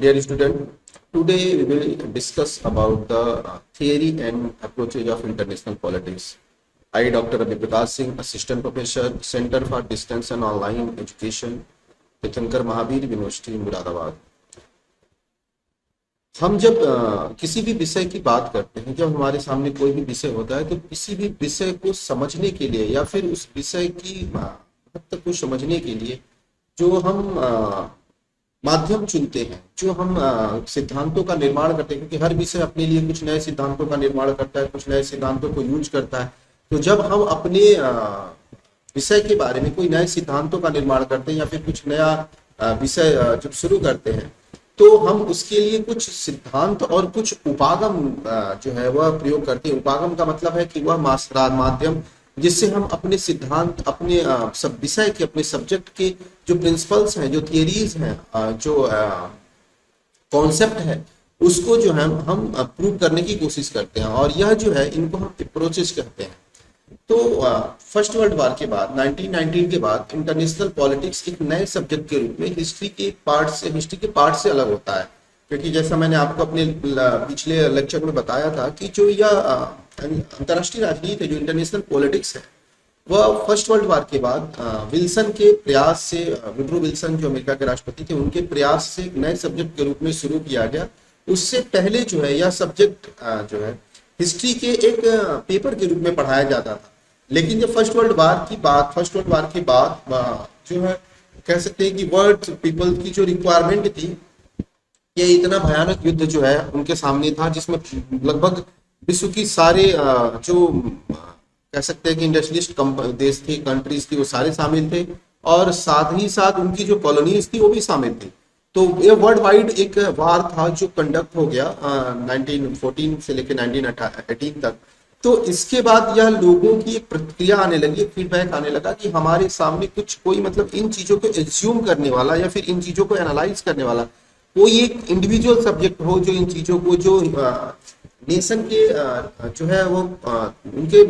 Dear student, today we will discuss about the theory and approaches of international politics. I, Dr. Abhi Prakash Singh, Assistant Professor, Center for Distance and Online Education, तीर्थंकर Mahavir university Moradabad. हम जब किसी भी विषय की बात करते हैं, जब हमारे सामने कोई भी विषय होता है, तो किसी भी विषय को समझने के लिए या फिर उस विषय की महत्व को समझने के लिए जो हम माध्यम चुनते हैं, जो हम सिद्धांतों का निर्माण करते हैं, क्योंकि हर विषय अपने लिए कुछ नए सिद्धांतों का निर्माण करता है, कुछ नए सिद्धांतों को यूज करता है। तो जब हम अपने विषय के बारे में कोई नए सिद्धांतों का निर्माण करते हैं या फिर कुछ नया विषय जब शुरू करते हैं, तो हम उसके लिए कुछ सिद्धांत और कुछ उपागम जो है वह प्रयोग करते हैं। उपागम का मतलब है कि वह माध्यम जिससे हम अपने सिद्धांत, अपने सब विषय के, अपने सब्जेक्ट के जो प्रिंसिपल्स हैं, जो थियरीज हैं, जो कॉन्सेप्ट है, उसको जो है हम प्रूव करने की कोशिश करते हैं। और यह जो है, इनको हम अप्रोचेस कहते हैं। तो फर्स्ट वर्ल्ड वॉर के बाद 1919 के बाद इंटरनेशनल पॉलिटिक्स एक नए सब्जेक्ट के रूप में हिस्ट्री के पार्ट से अलग होता है। क्योंकि जैसा मैंने आपको अपने पिछले लेक्चर में बताया था कि जो यह अंतर्राष्ट्रीय राजनीति है, जो इंटरनेशनल पॉलिटिक्स है, वह फर्स्ट वर्ल्ड वॉर के बाद विल्सन के प्रयास से, वुडरो विल्सन जो अमेरिका के राष्ट्रपति थे, उनके प्रयास से एक नए सब्जेक्ट के रूप में शुरू किया गया। उससे पहले जो है यह सब्जेक्ट जो है हिस्ट्री के एक पेपर के रूप में पढ़ाया जाता था। लेकिन जब फर्स्ट वर्ल्ड वॉर के बाद जो है कह सकते हैं कि वर्ल्ड पीपल की जो रिक्वायरमेंट थी, ये इतना भयानक युद्ध जो है उनके सामने था, जिसमें लगभग विश्व की सारे जो कह सकते हैं कि इंडस्ट्रियलिस्ट देश थे, कंट्रीज थी, वो सारे शामिल थे, और साथ ही साथ उनकी जो कॉलोनीज थी वो भी शामिल थी। तो ये वर्ल्ड वाइड एक वार था जो कंडक्ट हो गया 1914 से लेकर 1918 तक। तो इसके बाद यह लोगों की एक प्रतिक्रिया आने लगी, फीडबैक आने लगा कि हमारे सामने कोई मतलब इन चीजों को एज्यूम करने वाला या फिर इन चीजों को एनालाइज करने वाला कोई एक इंडिविजुअल सब्जेक्ट हो, जो इन चीजों को, जो नेशन के जो है वो उनके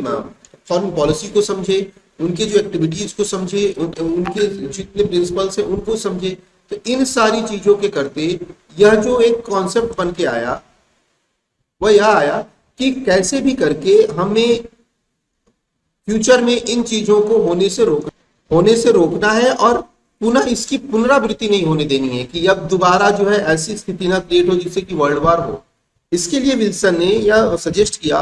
फॉरेन पॉलिसी को समझे, उनके जो एक्टिविटीज को समझे, उनके जितने प्रिंसिपल्स हैं उनको समझे। तो इन सारी चीजों के करते यह जो एक कॉन्सेप्ट बन के आया, वह यह आया कि कैसे भी करके हमें फ्यूचर में इन चीजों को होने से रोकना है, और पुनः इसकी पुनरावृत्ति नहीं होने देनी है कि अब दोबारा जो है ऐसी स्थिति ना क्रिएट हो जिससे कि वर्ल्ड वार हो। इसके लिए विल्सन ने यह सजेस्ट किया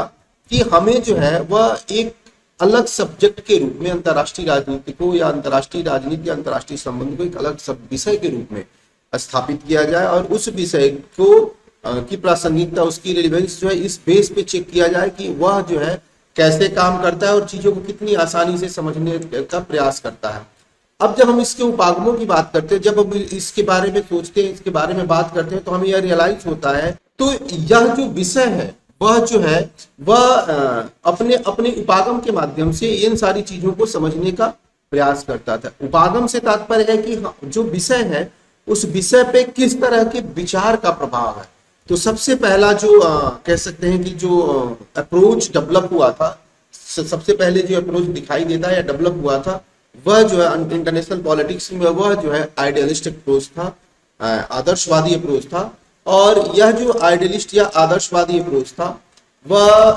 कि हमें जो है वह एक अलग सब्जेक्ट के रूप में अंतर्राष्ट्रीय राजनीति को, या अंतर्राष्ट्रीय राजनीति या अंतर्राष्ट्रीय संबंध को एक अलग विषय के रूप में स्थापित किया जाए, और उस विषय को की प्रासंगिकता, उसकी रिलेवेंस जो है इस बेस पे चेक किया जाए कि वह जो है कैसे काम करता है और चीजों को कितनी आसानी से समझने का प्रयास करता है। अब जब हम इसके उपागमों की बात करते हैं, जब हम इसके बारे में सोचते हैं, इसके बारे में बात करते हैं, तो हमें यह रियलाइज होता है, तो यह जो विषय है वह जो है वह अपने अपने उपागम के माध्यम से इन सारी चीजों को समझने का प्रयास करता था। उपागम से तात्पर्य है कि जो विषय है उस विषय पे किस तरह के विचार का प्रभाव है। तो सबसे पहला जो कह सकते हैं कि जो अप्रोच डेवलप हुआ था, सबसे पहले जो अप्रोच दिखाई देता है या डेवलप हुआ था, वह जो है इंटरनेशनल पॉलिटिक्स में वह जो है आइडियलिस्टिक अप्रोच था, आदर्शवादी अप्रोच था। और यह जो आइडियलिस्ट या आदर्शवादी अप्रोच था, वह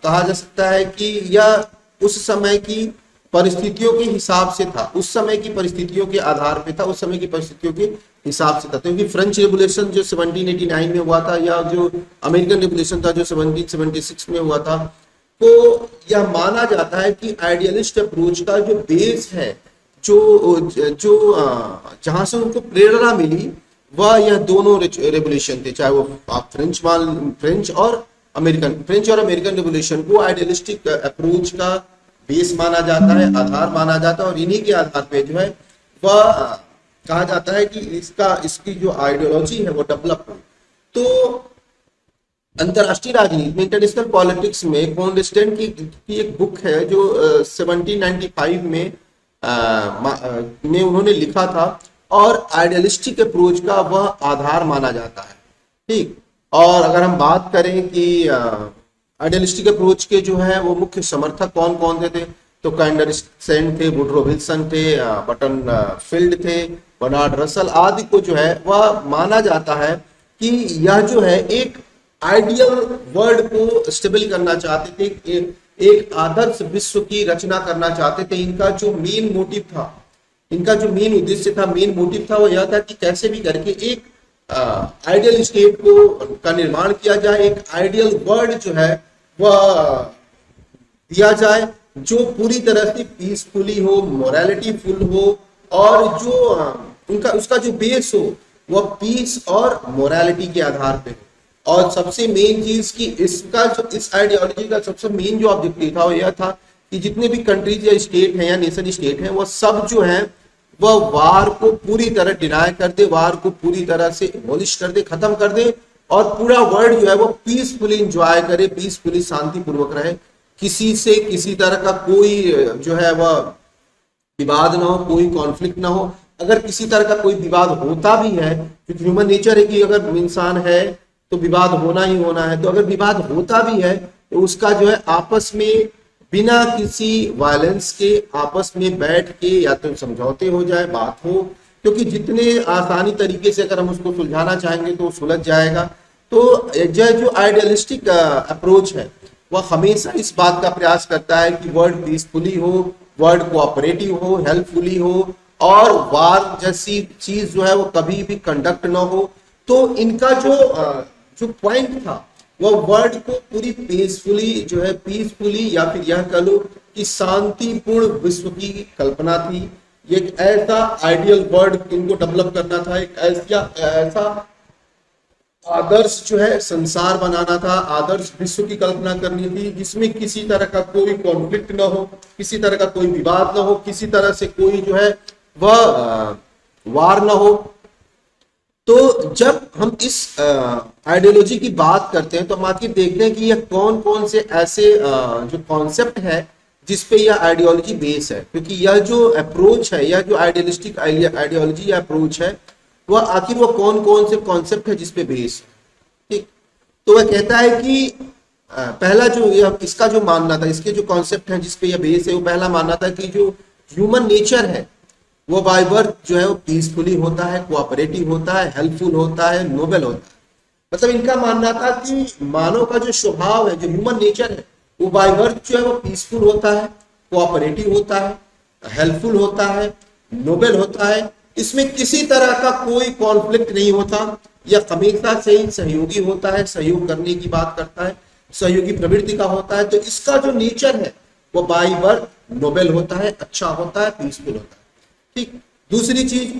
कहा जा सकता है कि यह उस समय की परिस्थितियों के हिसाब से था, उस समय की परिस्थितियों के आधार पे था, उस समय की परिस्थितियों के हिसाब से था। क्योंकि फ्रेंच रेवोल्यूशन जो 1789 में हुआ था, या जो अमेरिकन रेवोल्यूशन था जो 1776 में हुआ था, तो यह माना जाता है कि आइडियलिस्ट अप्रोच का जो बेस है, जो जहां से उनको प्रेरणा मिली, वह यह दोनों रेवोल्यूशन थे, चाहे वो आप फ्रेंच और अमेरिकन रेवोल्यूशन को आइडियलिस्टिक अप्रोच का बेस माना जाता है, आधार माना जाता है। और इन्हीं के आधार पे जो है वह कहा जाता है कि इसकी जो आइडियोलॉजी है वो डेवलप हुई। तो अंतर्राष्ट्रीय राजनीति में, इंटरनेशनल पॉलिटिक्स में कॉन्स्टेंट की एक बुक है जो 1795 में उन्होंने लिखा था, और आइडियलिस्टिक अप्रोच का वह आधार माना जाता है। ठीक, और अगर हम बात करें कि आइडियलिस्टिक अप्रोच के जो है वो मुख्य समर्थक कौन कौन थे, तो कैंडरसेंट थे, वुडरो विल्सन थे, बटन फील्ड थे, बर्नार्ड रसल आदि को जो है वह माना जाता है कि यह जो है एक आइडियल वर्ल्ड को स्टेबल करना चाहते थे, एक आदर्श विश्व की रचना करना चाहते थे। इनका जो मेन मोटिव था, इनका जो मेन उद्देश्य था, मेन मोटिव था, वो यह था कि कैसे भी करके एक आइडियल स्टेट को का निर्माण किया जाए, एक आइडियल वर्ल्ड जो है वह दिया जाए जो पूरी तरह से पीसफुली हो, मोरालिटी फुल हो, और जो उनका उसका जो बेस हो वह पीस और मोरालिटी के आधार पे हो। और सबसे मेन चीज कि इसका जो इस आइडियोलॉजी का सबसे मेन जो ऑब्जेक्टिव था वो यह था कि जितने भी कंट्रीज या स्टेट हैं या नेशन स्टेट हैं, वह सब जो है वह वार को पूरी तरह डिनाई कर दे, वार को पूरी तरह से एबॉलिश कर दे, खत्म कर दे, और पूरा वर्ल्ड जो है वो पीसफुली इंजॉय करे, पीसफुली शांतिपूर्वक रहे, किसी से किसी तरह का कोई जो है वह विवाद ना हो, कोई कॉन्फ्लिक्ट ना हो। अगर किसी तरह का कोई विवाद होता भी है, क्योंकि ह्यूमन नेचर है कि अगर इंसान है तो विवाद होना ही होना है, तो अगर विवाद होता भी है तो उसका जो है आपस में बिना किसी वायलेंस के आपस में बैठ के या तो समझौते हो जाए, बात हो, क्योंकि जितने आसानी तरीके से अगर हम उसको सुलझाना चाहेंगे तो सुलझ जाएगा। तो यह जो आइडियलिस्टिक अप्रोच है वह हमेशा इस बात का प्रयास करता है कि वर्ल्ड पीसफुली हो, वर्ल्ड कोऑपरेटिव हो, हेल्पफुली हो, और वार जैसी चीज जो है वो कभी भी कंडक्ट ना हो। तो इनका जो पॉइंट था वह वर्ल्ड को पूरी पीसफुली जो है, पीसफुली या फिर यह कह लो कि शांतिपूर्ण विश्व की कल्पना थी। एक ऐसा आइडियल वर्ल्ड इनको डेवलप करना था, एक ऐसा आदर्श जो है संसार बनाना था, आदर्श विश्व की कल्पना करनी थी जिसमें किसी तरह का कोई कॉन्फ्लिक्ट ना हो, किसी तरह का कोई विवाद ना हो, किसी तरह से कोई जो है वह वार ना हो। तो जब हम इस आइडियोलॉजी की बात करते हैं तो हम आखिर देखते हैं कि यह कौन कौन से ऐसे जो कॉन्सेप्ट है जिस पे यह आइडियोलॉजी बेस है, क्योंकि यह जो अप्रोच है, यह जो आइडियलिस्टिक आइडियोलॉजी या अप्रोच है, वह आखिर वह कौन कौन से कॉन्सेप्ट है जिस पे बेस है। ठीक, तो वह कहता है कि पहला जो इसका जो मानना था, इसके जो कॉन्सेप्ट है जिस पे यह बेस है, वो पहला मानना था कि जो ह्यूमन नेचर है वो बाय बर्थ जो है वो पीसफुली होता है, कोऑपरेटिव होता है, हेल्पफुल होता है, नोबल होता है। मतलब इनका मानना था कि मानव का जो स्वभाव है, जो ह्यूमन नेचर है, वो बाय बर्थ जो है वो पीसफुल होता है, कोऑपरेटिव होता है, हेल्पफुल होता है, नोबल होता है। इसमें किसी तरह का कोई कॉन्फ्लिक्ट नहीं होता, यह हमेशा से ही सहयोगी होता है, सहयोग करने की बात करता है, सहयोगी प्रवृत्ति का होता है। तो इसका जो नेचर है वो बाय बर्थ नोबल होता है, अच्छा होता है, पीसफुल होता है। ठीक, दूसरी चीज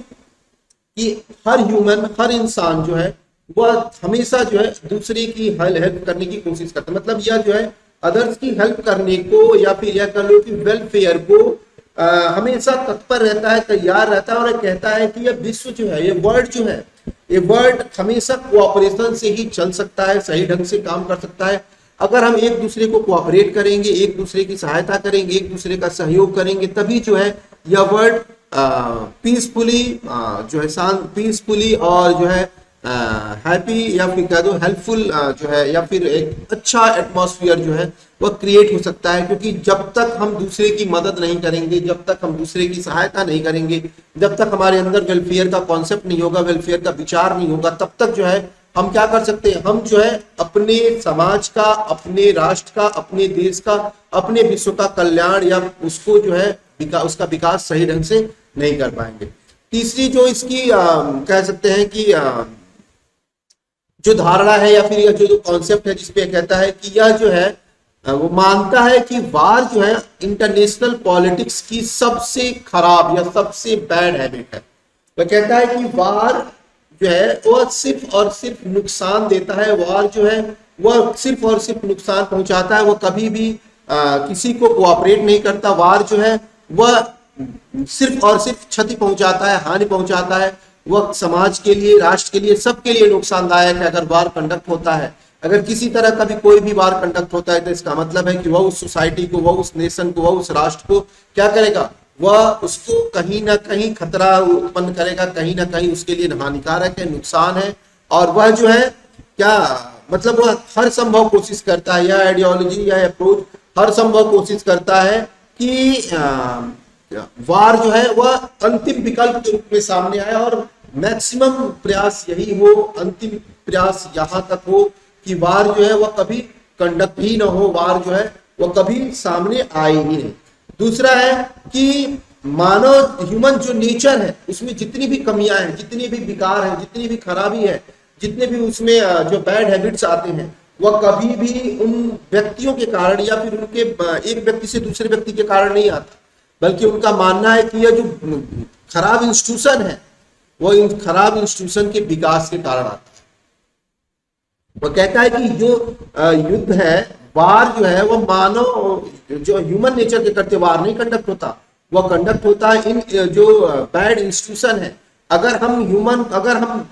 कि हर ह्यूमन, हर इंसान जो है वह हमेशा जो है दूसरे की हेल्प करने की कोशिश करता है। मतलब यह जो है अदर्स की हेल्प करने को या फिर यह कह लो कि वेलफेयर को हमेशा तत्पर रहता है, तैयार रहता है, और कहता है कि यह विश्व जो है, ये वर्ल्ड जो है, ये वर्ल्ड हमेशा कोऑपरेशन से ही चल सकता है, सही ढंग से काम कर सकता है। अगर हम एक दूसरे को कोऑपरेट करेंगे, एक दूसरे की सहायता करेंगे, एक दूसरे का सहयोग करेंगे, तभी जो है यह वर्ल्ड पीसफुली जो है पीसफुली और जो है हैप्पी या फिर कह दो हेल्पफुल जो है, या फिर एक अच्छा एटमॉस्फेयर जो है वह क्रिएट हो सकता है। क्योंकि जब तक हम दूसरे की मदद नहीं करेंगे, जब तक हम दूसरे की सहायता नहीं करेंगे, जब तक हमारे अंदर वेलफेयर का कॉन्सेप्ट नहीं होगा, वेलफेयर का विचार नहीं होगा, तब तक जो है हम क्या कर सकते हैं, हम जो है अपने समाज का, अपने राष्ट्र का, अपने देश का, अपने विश्व का कल्याण या उसको जो है उसका विकास सही ढंग से नहीं कर पाएंगे। तीसरी जो इसकी कह सकते हैं कि जो धारणा है या फिर यह जो कॉन्सेप्ट है जिसपे कहता है कि यह जो है वो मानता है कि वार जो है इंटरनेशनल पॉलिटिक्स की सबसे खराब या सबसे बैड हैबिट है। वह कहता है कि वार जो है वह सिर्फ और सिर्फ नुकसान देता है, वार जो है वह सिर्फ और सिर्फ नुकसान पहुंचाता है, वह कभी भी किसी को कोऑपरेट नहीं करता। वार जो है वह सिर्फ और सिर्फ क्षति पहुंचाता है, हानि पहुंचाता है। वह समाज के लिए, राष्ट्र के लिए, सबके लिए नुकसानदायक है अगर वार कंडक्ट होता है। अगर किसी तरह का भी कोई भी वार कंडक्ट होता है तो इसका मतलब है कि वह उस सोसाइटी को, वह उस नेशन को, वह उस राष्ट्र को क्या करेगा, वह उसको कहीं ना कहीं खतरा उत्पन्न करेगा, कहीं ना कहीं उसके लिए हानिकारक है, नुकसान है। और वह जो है क्या मतलब वह हर संभव कोशिश करता है, यह आइडियोलॉजी या अप्रोच हर संभव कोशिश करता है कि वार जो है वह अंतिम विकल्प के रूप में सामने आए, और मैक्सिमम प्रयास यही हो, अंतिम प्रयास यहाँ तक हो कि वार जो है वह कभी कंडक्ट ही ना हो, वार जो है वह कभी सामने आए ही नहीं। दूसरा है कि मानव ह्यूमन जो नेचर है उसमें जितनी भी कमियां हैं, जितनी भी विकार है, जितनी भी खराबी है, जितने भी उसमें जो बैड हैबिट्स आते हैं, वह कभी भी उन व्यक्तियों के कारण या फिर उनके एक व्यक्ति से दूसरे व्यक्ति के कारण नहीं आता, बल्कि उनका मानना है कि यह जो खराब इंस्टीट्यूशन है वो इन खराब इंस्टीट्यूशन के विकास के कारण आता है। वो कहता है कि जो युद्ध है, वार जो है वह मानव जो ह्यूमन नेचर के करते वार नहीं कंडक्ट होता, वह कंडक्ट होता है इन जो बैड इंस्टीट्यूशन है। अगर हम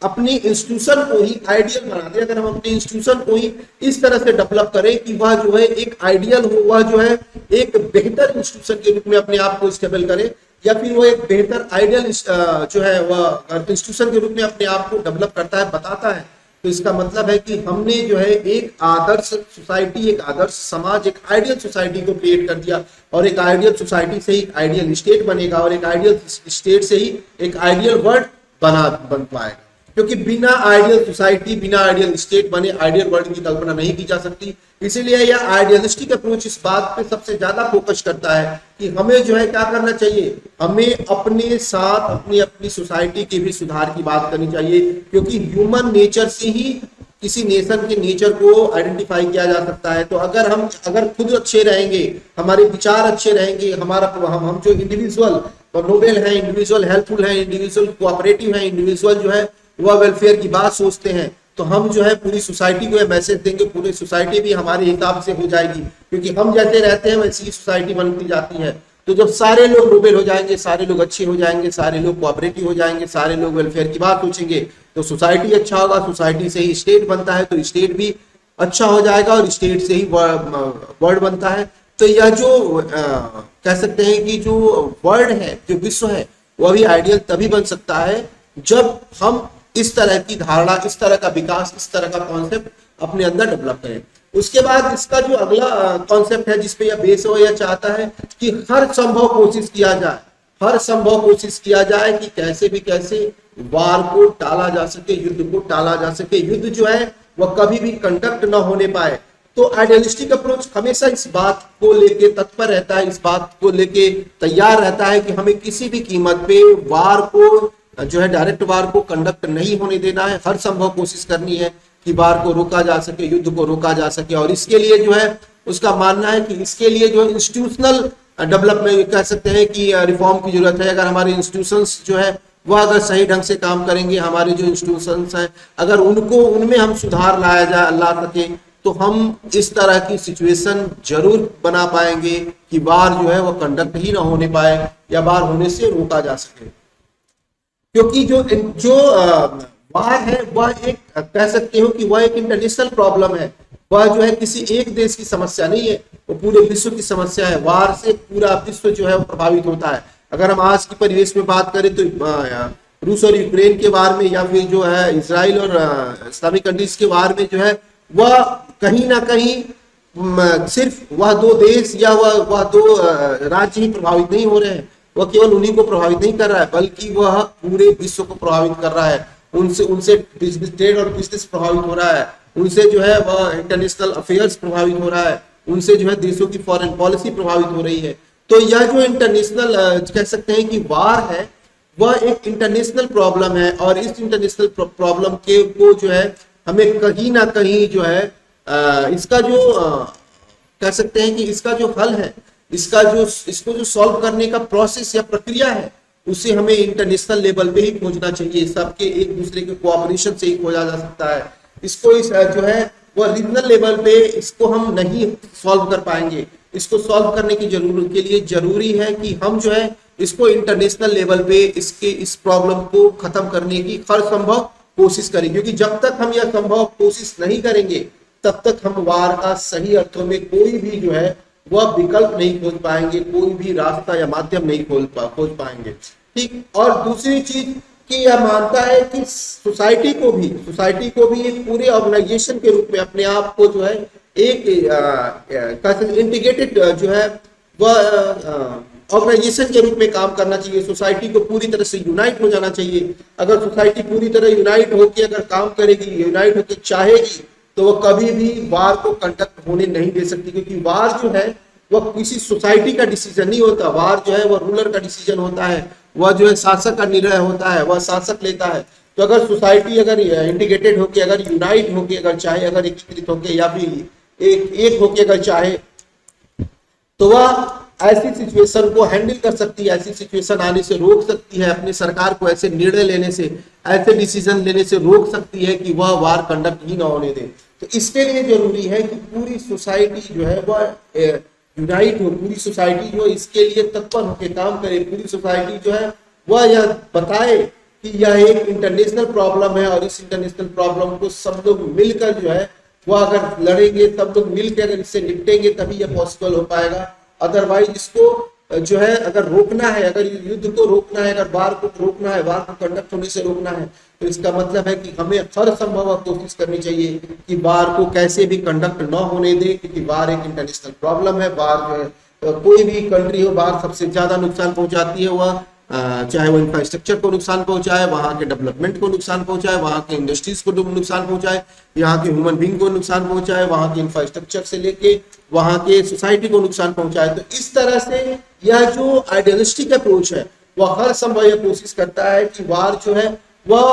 अपनी इंस्टीट्यूशन को ही आइडियल बना दें, अगर हम अपनी इंस्टीट्यूशन को ही इस तरह से डेवलप करें कि वह जो है एक आइडियल हो, वह जो है एक बेहतर इंस्टीट्यूशन के रूप में अपने आप को स्टेबल करे, या फिर वो एक बेहतर आइडियल जो है वह इंस्टीट्यूशन के रूप में अपने आप को डेवलप करता है, बताता है, तो इसका मतलब है कि हमने जो है एक आदर्श सोसाइटी, एक आदर्श समाज, एक आइडियल सोसाइटी को क्रिएट कर दिया, और एक आइडियल सोसाइटी से ही आइडियल स्टेट बनेगा, और एक आइडियल स्टेट से ही एक आइडियल वर्ल्ड बन पाएगा। क्योंकि बिना आइडियल सोसाइटी, बिना आइडियल स्टेट बने आइडियल वर्ल्ड की कल्पना नहीं की जा सकती। इसीलिए यह आइडियलिस्टिक अप्रोच इस बात पे सबसे ज्यादा फोकस करता है कि हमें जो है क्या करना चाहिए, हमें अपने साथ अपनी सोसाइटी के भी सुधार की बात करनी चाहिए, क्योंकि ह्यूमन नेचर से ही किसी नेशन के नेचर को आइडेंटिफाई किया जा सकता है। तो अगर खुद अच्छे रहेंगे, हमारे विचार अच्छे रहेंगे, हम जो इंडिविजुअल नोबेल है, इंडिविजुअल हेल्पफुल है, इंडिविजुअल कोऑपरेटिव है, इंडिविजुअल जो है वह वेलफेयर की बात सोचते हैं, तो हम जो है पूरी सोसाइटी को यह मैसेज देंगे, पूरी सोसाइटी भी हमारे हिसाब से हो जाएगी, क्योंकि हम जैसे रहते हैं वैसी सोसाइटी बनती जाती है। तो जब सारे लोग नोबेल हो जाएंगे, सारे लोग अच्छे हो जाएंगे, सारे लोग कोऑपरेटिव हो जाएंगे, सारे लोग वेलफेयर की बात सोचेंगे, तो सोसाइटी अच्छा होगा, सोसाइटी से ही स्टेट बनता है, तो स्टेट भी अच्छा हो जाएगा, और स्टेट से ही वर्ल्ड बनता है। तो यह जो कह सकते हैं कि जो वर्ल्ड है, जो विश्व है, वह भी आइडियल तभी बन सकता है जब हम इस तरह की धारणा, इस तरह का विकास, इस तरह का कॉन्सेप्ट अपने अंदर डेवलप करें। उसके बाद इसका जो अगला कॉन्सेप्ट है जिसपे यह बेस हो, यह चाहता है कि हर संभव कोशिश किया जाए, हर संभव कोशिश किया जाए कि कैसे भी कैसे वार को टाला जा सके, युद्ध को टाला जा सके, युद्ध जो है वह कभी भी कंडक्ट न होने पाए। तो आइडियलिस्टिक अप्रोच हमेशा इस बात को लेके तत्पर रहता है, इस बात को लेके तैयार रहता है कि हमें किसी भी कीमत पे वार को जो है, डायरेक्ट वार को कंडक्ट नहीं होने देना है, हर संभव कोशिश करनी है कि वार को रोका जा सके, युद्ध को रोका जा सके। और इसके लिए जो है उसका मानना है कि इसके लिए जो इंस्टीट्यूशनल डेवलपमेंट कह सकते हैं कि रिफॉर्म की जरूरत है। अगर हमारे इंस्टीट्यूशंस जो है वह अगर सही ढंग से काम करेंगे, हमारे जो इंस्टीट्यूशंस हैं अगर उनमें हम सुधार ला सके, तो हम इस तरह की सिचुएशन जरूर बना पाएंगे कि वार जो है वह कंडक्ट ही ना होने पाए, या वार होने से रोका जा सके। क्योंकि जो वार है वह एक कह सकते हो कि वह एक इंटरनेशनल प्रॉब्लम है, वह जो है किसी एक देश की समस्या नहीं है, वो पूरे विश्व की समस्या है। वार से पूरा विश्व जो है वो प्रभावित होता है। अगर हम आज की परिवेश में बात करें तो रूस और यूक्रेन के वार में, या फिर जो है इसराइल और इस्लामिक कंट्रीज के वार में जो है वह कहीं ना कहीं सिर्फ वह दो देश या वह दो राज्य ही प्रभावित नहीं हो रहे हैं, वह केवल उन्हीं को प्रभावित नहीं कर रहा है, बल्कि वह पूरे विश्व को प्रभावित कर रहा है। उनसे ट्रेड और बिजनेस प्रभावित हो रहा है, उनसे जो है वह इंटरनेशनल अफेयर्स प्रभावित हो रहा है, उनसे जो है देशों की फॉरेन पॉलिसी प्रभावित हो रही है। तो यह जो इंटरनेशनल कह सकते हैं कि वार है, वह एक इंटरनेशनल प्रॉब्लम है, और इस इंटरनेशनल प्रॉब्लम को जो है हमें कहीं ना कहीं जो है इसका जो कह सकते हैं कि इसका जो हल है, इसको जो सॉल्व करने का प्रोसेस या प्रक्रिया है, उसे हमें इंटरनेशनल लेवल पे ही खोजना चाहिए। सबके एक दूसरे के कोऑपरेशन से ही खोजा जा सकता है। इसको जो है वो रीजनल लेवल पे इसको हम नहीं सॉल्व कर पाएंगे। इसको सॉल्व करने की जरूरत के लिए जरूरी है कि हम जो है इसको इंटरनेशनल लेवल पे इस प्रॉब्लम को खत्म करने की हर संभव कोशिश करें, क्योंकि जब तक हम यह संभव कोशिश नहीं करेंगे तब तक हम वार का सही अर्थों में कोई भी जो है वह विकल्प नहीं खोज पाएंगे, कोई भी रास्ता या माध्यम नहीं खोज पाएंगे। ठीक। और दूसरी चीज कि यह मानता है कि सोसाइटी को भी एक पूरे ऑर्गेनाइजेशन के रूप में अपने आप को जो है एक इंटीग्रेटेड जो है वह ऑर्गेनाइजेशन के रूप में काम करना चाहिए, सोसाइटी को पूरी तरह से यूनाइट हो जाना चाहिए। अगर सोसाइटी पूरी तरह यूनाइट होकर अगर काम करेगी, यूनाइट होकर चाहेगी, तो वो कभी भी वार को कंडक्ट होने नहीं दे सकती, क्योंकि वार जो है वह किसी सोसाइटी का डिसीजन नहीं होता। वार जो है वह रूलर का डिसीजन होता है, वह जो है शासक का निर्णय होता है, वह शासक लेता है। तो अगर सोसाइटी अगर इंटीग्रेटेड होके, अगर यूनाइट होके अगर चाहे, अगर एकीकृत होके या फिर एक होके अगर चाहे, तो वह ऐसी सिचुएशन को हैंडल कर सकती है, ऐसी सिचुएशन आने से रोक सकती है, अपने सरकार को ऐसे निर्णय लेने से, ऐसे डिसीजन लेने से रोक सकती है कि वह वार कंडक्ट ही ना होने दे। तो इसके लिए जरूरी है कि पूरी सोसाइटी जो है वह यूनाइट हो, पूरी सोसाइटी जो इसके लिए तत्पर होकर काम करे, पूरी सोसाइटी जो है वह यह बताए कि यह एक इंटरनेशनल प्रॉब्लम है और इस इंटरनेशनल प्रॉब्लम को सब लोग मिलकर जो है वह अगर लड़ेंगे, सब लोग मिलकर अगर इससे निपटेंगे तभी यह पॉसिबल हो पाएगा। अदरवाइज इसको जो है अगर रोकना है, अगर युद्ध को रोकना है, अगर वार को रोकना है, वार को कंडक्ट होने से रोकना है, तो इसका मतलब है कि हमें हर संभव कोशिश करनी चाहिए कि वार को कैसे भी कंडक्ट न होने दे, क्योंकि वार एक इंटरनेशनल प्रॉब्लम है। वार जो है कोई भी कंट्री हो, वार सबसे ज्यादा नुकसान पहुंचाती है, वह चाहे वो इंफ्रास्ट्रक्चर को नुकसान पहुंचाए, वहां के डेवलपमेंट को नुकसान पहुंचाए, वहां के इंडस्ट्रीज को नुकसान पहुंचाए, यहाँ के ह्यूमन बींग को नुकसान पहुंचाए, वहां के इंफ्रास्ट्रक्चर से लेके वहां के सोसाइटी को नुकसान पहुंचाए। तो इस तरह से यह जो आइडियलिस्टिक अप्रोच है वह हर संभव यह कोशिश करता है कि वार जो है वह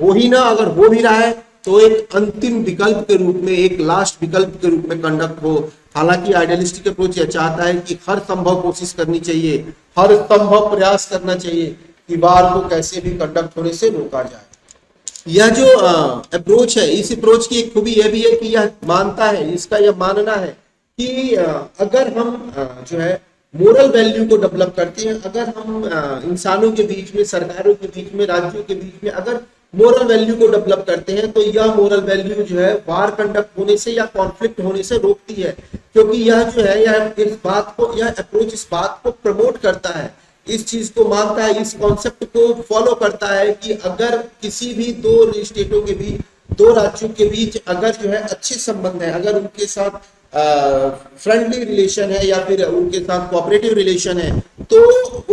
हो ही ना, अगर हो भी रहा है तो एक अंतिम विकल्प के रूप में, एक लास्ट विकल्प के रूप में कंडक्ट हो। हालांकि आइडियलिस्टिक अप्रोच यह चाहता है कि हर संभव कोशिश करनी चाहिए, हर संभव प्रयास करना चाहिए कि वार को कैसे भी कंडक्ट होने से रोका जाए। यह जो अप्रोच है, इस अप्रोच की एक खूबी यह भी है कि यह मानता है, इसका यह मानना है कि अगर हम जो है मोरल वैल्यू को डेवलप करते हैं, अगर हम इंसानों के बीच में, सरकारों के बीच में, राज्यों के बीच में अगर मोरल वैल्यू को डेवलप करते हैं, तो यह मोरल वैल्यू जो है वार कंडक्ट होने से या कॉन्फ्लिक्ट होने से रोकती है। क्योंकि यह जो है यह इस बात को, यह अप्रोच इस बात को प्रमोट करता है, इस चीज को मानता है, इस कॉन्सेप्ट को फॉलो करता है कि अगर किसी भी दो स्टेटों के बीच, दो राज्यों के बीच अगर जो है अच्छे संबंध है, अगर उनके साथ फ्रेंडली रिलेशन है या फिर उनके साथ कोऑपरेटिव रिलेशन है, तो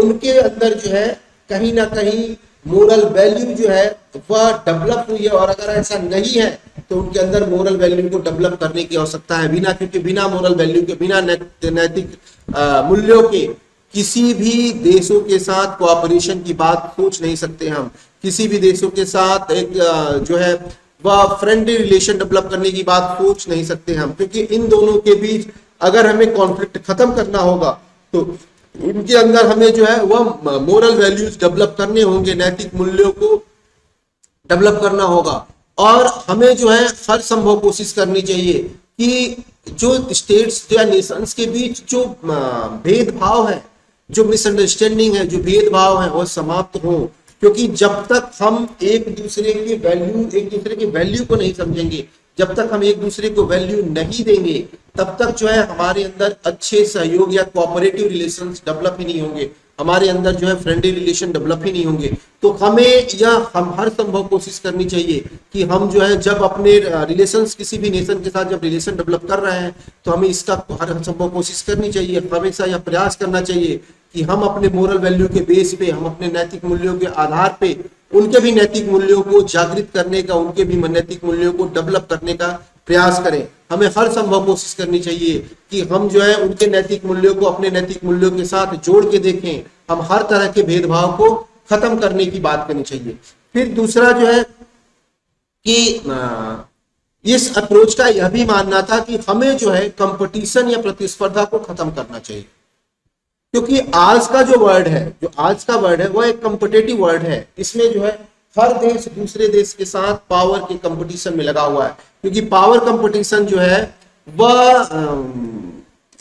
उनके अंदर जो है कहीं ना कहीं मोरल वैल्यू जो है वह डेवलप हुई है। और अगर ऐसा नहीं है तो उनके अंदर मोरल वैल्यू को डेवलप करने की आवश्यकता है। बिना, क्योंकि बिना मोरल वैल्यू के, बिना नैतिक मूल्यों के किसी भी देशों के साथ कोऑपरेशन की बात सोच नहीं सकते हम। किसी भी देशों के साथ एक जो है वह फ्रेंडली रिलेशन डेवलप करने की बात सोच नहीं सकते हम, क्योंकि इन दोनों के बीच अगर हमें कॉन्फ्लिक्ट खत्म करना होगा तो उनके अंदर हमें जो है वह मोरल वैल्यूज डेवलप करने होंगे, नैतिक मूल्यों को डेवलप करना होगा। और हमें जो है हर संभव कोशिश करनी चाहिए कि जो स्टेट्स या नेशंस के बीच जो भेदभाव है, जो मिसअंडरस्टैंडिंग है, जो भेदभाव है, वो समाप्त हो। क्योंकि जब तक हम एक दूसरे की वैल्यू को नहीं समझेंगे, जब तक हम एक दूसरे को वैल्यू नहीं देंगे, तब तक जो है हमारे अंदर अच्छे सहयोग या कोऑपरेटिव रिलेशंस डेवलप ही नहीं होंगे, हमारे अंदर जो है फ्रेंडली रिलेशन डेवलप ही नहीं होंगे। तो हम हर संभव कोशिश करनी चाहिए कि हम जो है जब अपने रिलेशंस, किसी भी नेशन के साथ जब रिलेशन डेवलप कर रहे हैं, तो हमें इसका हर संभव कोशिश करनी चाहिए, हमेशा यह प्रयास करना चाहिए कि हम अपने मोरल वैल्यू के बेस पे, हम अपने नैतिक मूल्यों के आधार पे उनके भी नैतिक मूल्यों को जागृत करने का, उनके भी नैतिक मूल्यों को डेवलप करने का प्रयास करें। हमें हर संभव कोशिश करनी चाहिए कि हम जो है उनके नैतिक मूल्यों को अपने नैतिक मूल्यों के साथ जोड़ के देखें। हम हर तरह के भेदभाव को खत्म करने की बात करनी चाहिए। फिर दूसरा जो है कि इस अप्रोच का यह भी मानना था कि हमें जो है कंपटीशन या प्रतिस्पर्धा को खत्म करना चाहिए। क्योंकि आज का जो वर्ड है, जो आज का वर्ड है, वह एक कॉम्पिटिटिव वर्ड है। इसमें जो है हर देश दूसरे देश के साथ पावर के कंपटीशन में लगा हुआ है। क्योंकि पावर कंपटीशन जो है वह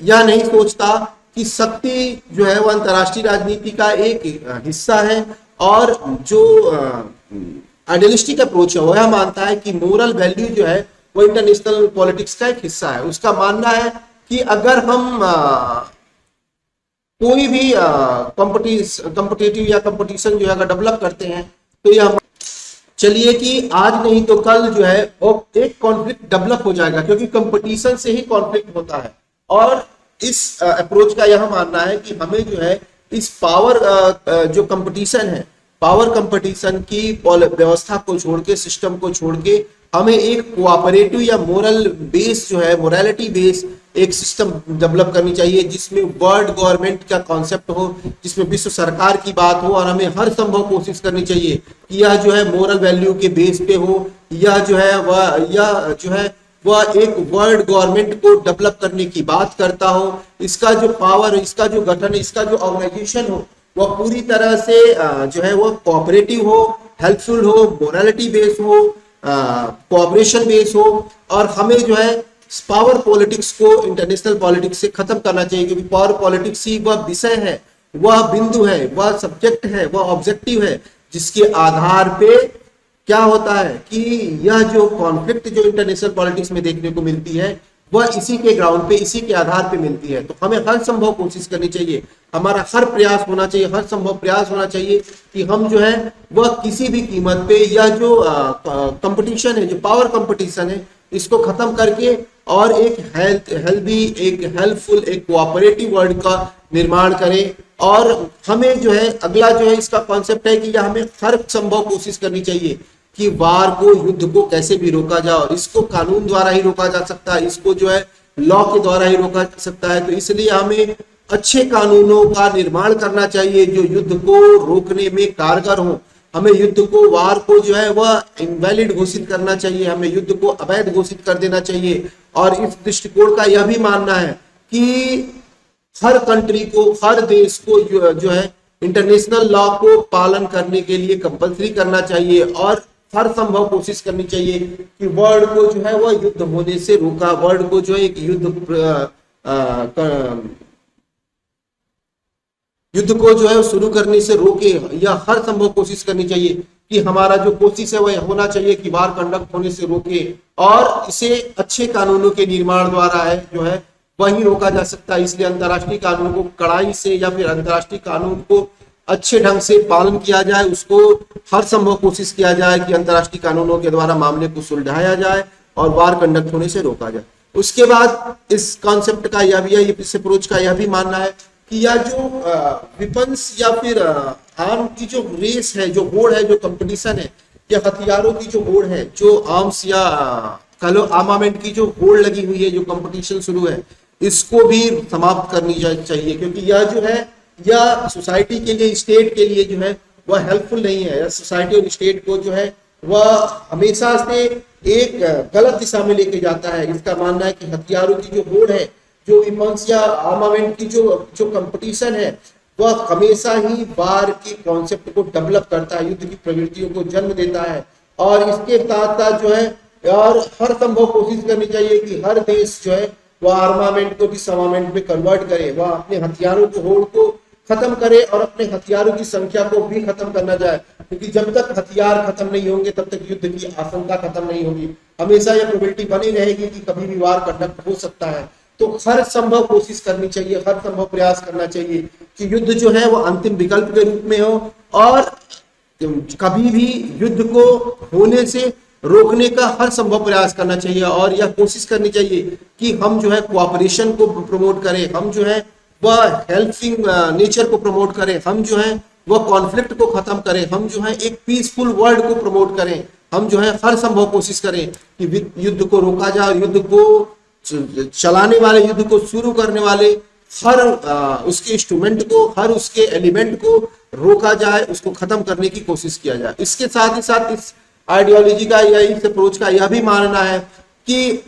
यह नहीं सोचता कि शक्ति जो है वह अंतर्राष्ट्रीय राजनीति का एक हिस्सा है, और जो आइडियलिस्टिक अप्रोच है वह मानता है कि मोरल वैल्यू जो है वो इंटरनेशनल पॉलिटिक्स का एक हिस्सा है। उसका मानना है कि अगर हम कोई भी कॉम्पिटिटिव या कंपटीशन जो है अगर डेवलप करते हैं, तो यह चलिए कि आज नहीं तो कल जो है एक कॉन्फ्लिक्ट डेवलप हो जाएगा, क्योंकि कंपटीशन से ही कॉन्फ्लिक्ट होता है। और इस अप्रोच का यह मानना है कि हमें जो है इस पावर जो कंपटीशन है, पावर कंपटीशन की व्यवस्था को छोड़ के, सिस्टम को छोड़ के, हमें एक कोऑपरेटिव या मोरल बेस जो है, मोरालिटी बेस एक सिस्टम डेवलप करनी चाहिए जिसमें वर्ल्ड गवर्नमेंट का कॉन्सेप्ट हो, जिसमें विश्व सरकार की बात हो, और हमें हर संभव कोशिश करनी चाहिए कि यह जो है मोरल वैल्यू के बेस पे हो, यह जो है वह एक वर्ल्ड गवर्नमेंट को डेवलप करने की बात करता हो, इसका जो पावर, इसका जो गठन, इसका जो ऑर्गेनाइजेशन हो वह पूरी तरह से जो है वो कोऑपरेटिव हो, हेल्पफुल हो, मोरालिटी बेस हो, कोऑपरेशन बेस हो, और हमें जो है पावर पॉलिटिक्स को इंटरनेशनल पॉलिटिक्स से खत्म करना चाहिए, क्योंकि पावर पॉलिटिक्स ही वह विषय है, वह बिंदु है, वह सब्जेक्ट है, वह ऑब्जेक्टिव है जिसके आधार पे क्या होता है कि यह जो कॉन्फ्लिक्ट जो इंटरनेशनल पॉलिटिक्स में देखने को मिलती है वह इसी के ग्राउंड पे, इसी के आधार पे मिलती है। तो हमें हर संभव कोशिश करनी चाहिए, हमारा हर प्रयास होना चाहिए, हर संभव प्रयास होना चाहिए कि हम जो है वह किसी भी कीमत पे यह जो कंपटीशन है, जो पावर कंपटीशन है, इसको खत्म करके और एक हेल्दी, एक हेल्पफुल, एक कोऑपरेटिव वर्ल्ड का निर्माण करें। और हमें जो है अगला जो है इसका कॉन्सेप्ट है कि यह हमें हर संभव कोशिश करनी चाहिए कि वार को, युद्ध को कैसे भी रोका जाए, और इसको कानून द्वारा ही रोका जा सकता है, इसको जो है लॉ के द्वारा ही रोका जा सकता है। तो इसलिए हमें अच्छे कानूनों का निर्माण करना चाहिए जो युद्ध को रोकने में कारगर हो। हमें युद्ध को, वार को जो है वह इनवैलिड घोषित करना चाहिए, हमें युद्ध को अवैध घोषित कर देना चाहिए। और इस दृष्टिकोण का यह भी मानना है कि हर कंट्री को, हर देश को जो है इंटरनेशनल लॉ को पालन करने के लिए कंपलसरी करना चाहिए, और हर संभव कोशिश करनी चाहिए कि वर्ल्ड को जो है वह युद्ध होने से रोका, वर्ल्ड को जो है एक युद्ध को जो है शुरू करने से रोके। यह हर संभव कोशिश करनी चाहिए कि हमारा जो कोशिश है वह होना चाहिए कि वार कंडक्ट होने से रोके, और इसे अच्छे कानूनों के निर्माण द्वारा है जो है वही रोका जा सकता है। इसलिए अंतर्राष्ट्रीय कानून को कड़ाई से, या फिर अंतर्राष्ट्रीय कानून को अच्छे ढंग से पालन किया जाए, उसको हर संभव कोशिश किया जाए कि अंतर्राष्ट्रीय कानूनों के द्वारा मामले को सुलझाया जाए और वार कंडक्ट होने से रोका जाए। उसके बाद इस कॉन्सेप्ट का यह भी है, इस अप्रोच का यह भी मानना है कि यह जो विपन्स या फिर आर्म की जो रेस है, जो होड़ है, जो कंपटीशन है, या हथियारों की जो होड़ है, जो आर्म्स या कह लो आर्मामेंट की जो होड़ लगी हुई है, जो कंपटीशन शुरू है, इसको भी समाप्त करनी चाहिए, क्योंकि यह जो है यह सोसाइटी के लिए, स्टेट के लिए जो है वह हेल्पफुल नहीं है। सोसाइटी और स्टेट को जो है वह हमेशा से एक गलत दिशा में लेके जाता है। इसका मानना है कि हथियारों की जो होड़ है, जो विपन्स या आर्मामेंट की जो कंपटीशन है, वह हमेशा ही वार के कॉन्सेप्ट को डेवलप करता है, युद्ध की प्रवृत्तियों को जन्म देता है। और इसके साथ साथ जो है और हर संभव कोशिश करनी चाहिए कि हर देश जो है वह आर्मामेंट को डिसआर्मामेंट में कन्वर्ट करे, वह अपने हथियारों को, होड़ को खत्म करे, और अपने हथियारों की संख्या को भी खत्म करना जाए, क्योंकि जब तक हथियार खत्म नहीं होंगे तब तक युद्ध की आशंका खत्म नहीं होगी। हमेशा यह प्रोबेबिलिटी बनी रहेगी कि कभी भी वार कंडक्ट हो सकता है। तो हर संभव कोशिश करनी चाहिए, हर संभव प्रयास करना चाहिए कि युद्ध जो है वो अंतिम विकल्प के रूप में हो, और कभी भी युद्ध को होने से रोकने का हर संभव प्रयास करना चाहिए। और यह कोशिश करनी चाहिए कि हम जो है कोऑपरेशन को प्रमोट करें, हम जो है वह हेल्पिंग नेचर को प्रमोट करें, हम जो है वह कॉन्फ्लिक्ट को खत्म करें, हम जो है एक पीसफुल वर्ल्ड को प्रमोट करें, हम जो है हर संभव कोशिश करें कि युद्ध को रोका जाए, और युद्ध को चलाने वाले, युद्ध को शुरू करने वाले हर उसके इंस्ट्रूमेंट को, हर उसके एलिमेंट को रोका जाए, उसको खत्म करने की कोशिश किया जाए। इसके साथ ही साथ इस आइडियोलॉजी का या इस अप्रोच का यह भी मानना है कि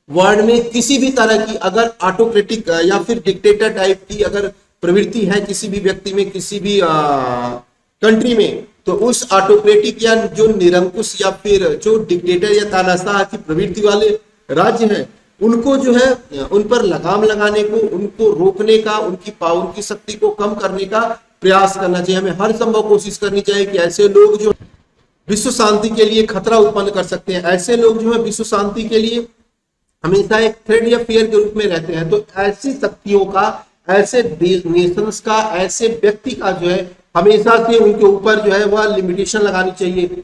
वर्ल्ड में किसी भी तरह की अगर ऑटोक्रेटिक या फिर डिक्टेटर टाइप की अगर प्रवृत्ति है किसी भी व्यक्ति में, किसी भी कंट्री में, तो उस ऑटोक्रेटिक या जो निरंकुश या फिर जो डिक्टेटर या तानाशाह की प्रवृत्ति वाले राज्य हैं, उनको जो है उन पर लगाम लगाने को, उनको रोकने का, उनकी शक्ति को कम करने का प्रयास करना चाहिए। हमें हर संभव कोशिश करनी चाहिए कि ऐसे लोग जो विश्व शांति के लिए खतरा उत्पन्न कर सकते हैं, ऐसे लोग जो है विश्व शांति के लिए हमेशा एक थ्रेट या फियर के रूप में रहते हैं, तो ऐसी शक्तियों का, ऐसे नेशंस का, ऐसे व्यक्ति का जो है हमेशा से उनके ऊपर जो है वह लिमिटेशन लगानी चाहिए,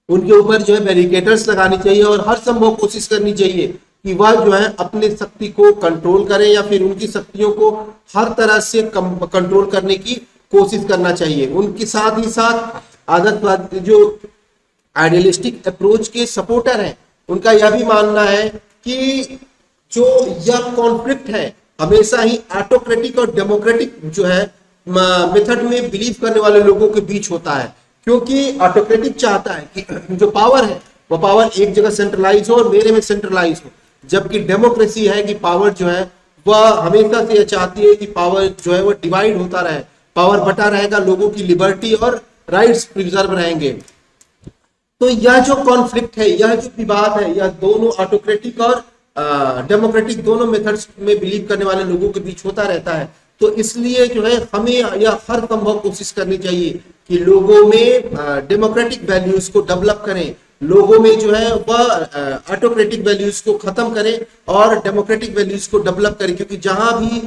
उनके ऊपर जो है बैरिकेडर्स लगानी चाहिए, और हर संभव कोशिश करनी चाहिए कि वह जो है अपनी शक्ति को कंट्रोल करे या फिर उनकी शक्तियों को हर तरह से कंट्रोल करने की कोशिश करना चाहिए। उनके साथ ही साथ आदर्शवाद जो आइडियलिस्टिक अप्रोच के सपोर्टर हैं, उनका यह भी मानना है कि जो यह कॉन्फ्लिक्ट है हमेशा ही ऑटोक्रेटिक और डेमोक्रेटिक जो है मेथड में बिलीव करने वाले लोगों के बीच होता है। क्योंकि ऑटोक्रेटिक चाहता है कि जो पावर है वो पावर एक जगह सेंट्रलाइज हो और मेरे में सेंट्रलाइज हो, जबकि डेमोक्रेसी है कि पावर जो है वह हमेशा से यह चाहती है कि पावर जो है वो डिवाइड होता रहे, पावर बटा रहेगा, लोगों की लिबर्टी और राइट्स प्रिजर्व रहेंगे। तो यह जो कॉन्फ्लिक्ट है, यह जो विवाद है, यह दोनों ऑटोक्रेटिक और डेमोक्रेटिक दोनों मेथड्स में बिलीव करने वाले लोगों के बीच होता रहता है। तो इसलिए जो है हमें यह हर संभव कोशिश करनी चाहिए कि लोगों में डेमोक्रेटिक वैल्यूज को डेवलप करें, लोगों में जो है वह ऑटोक्रेटिक वैल्यूज को खत्म करें और डेमोक्रेटिक वैल्यूज को डेवलप करें। क्योंकि जहां भी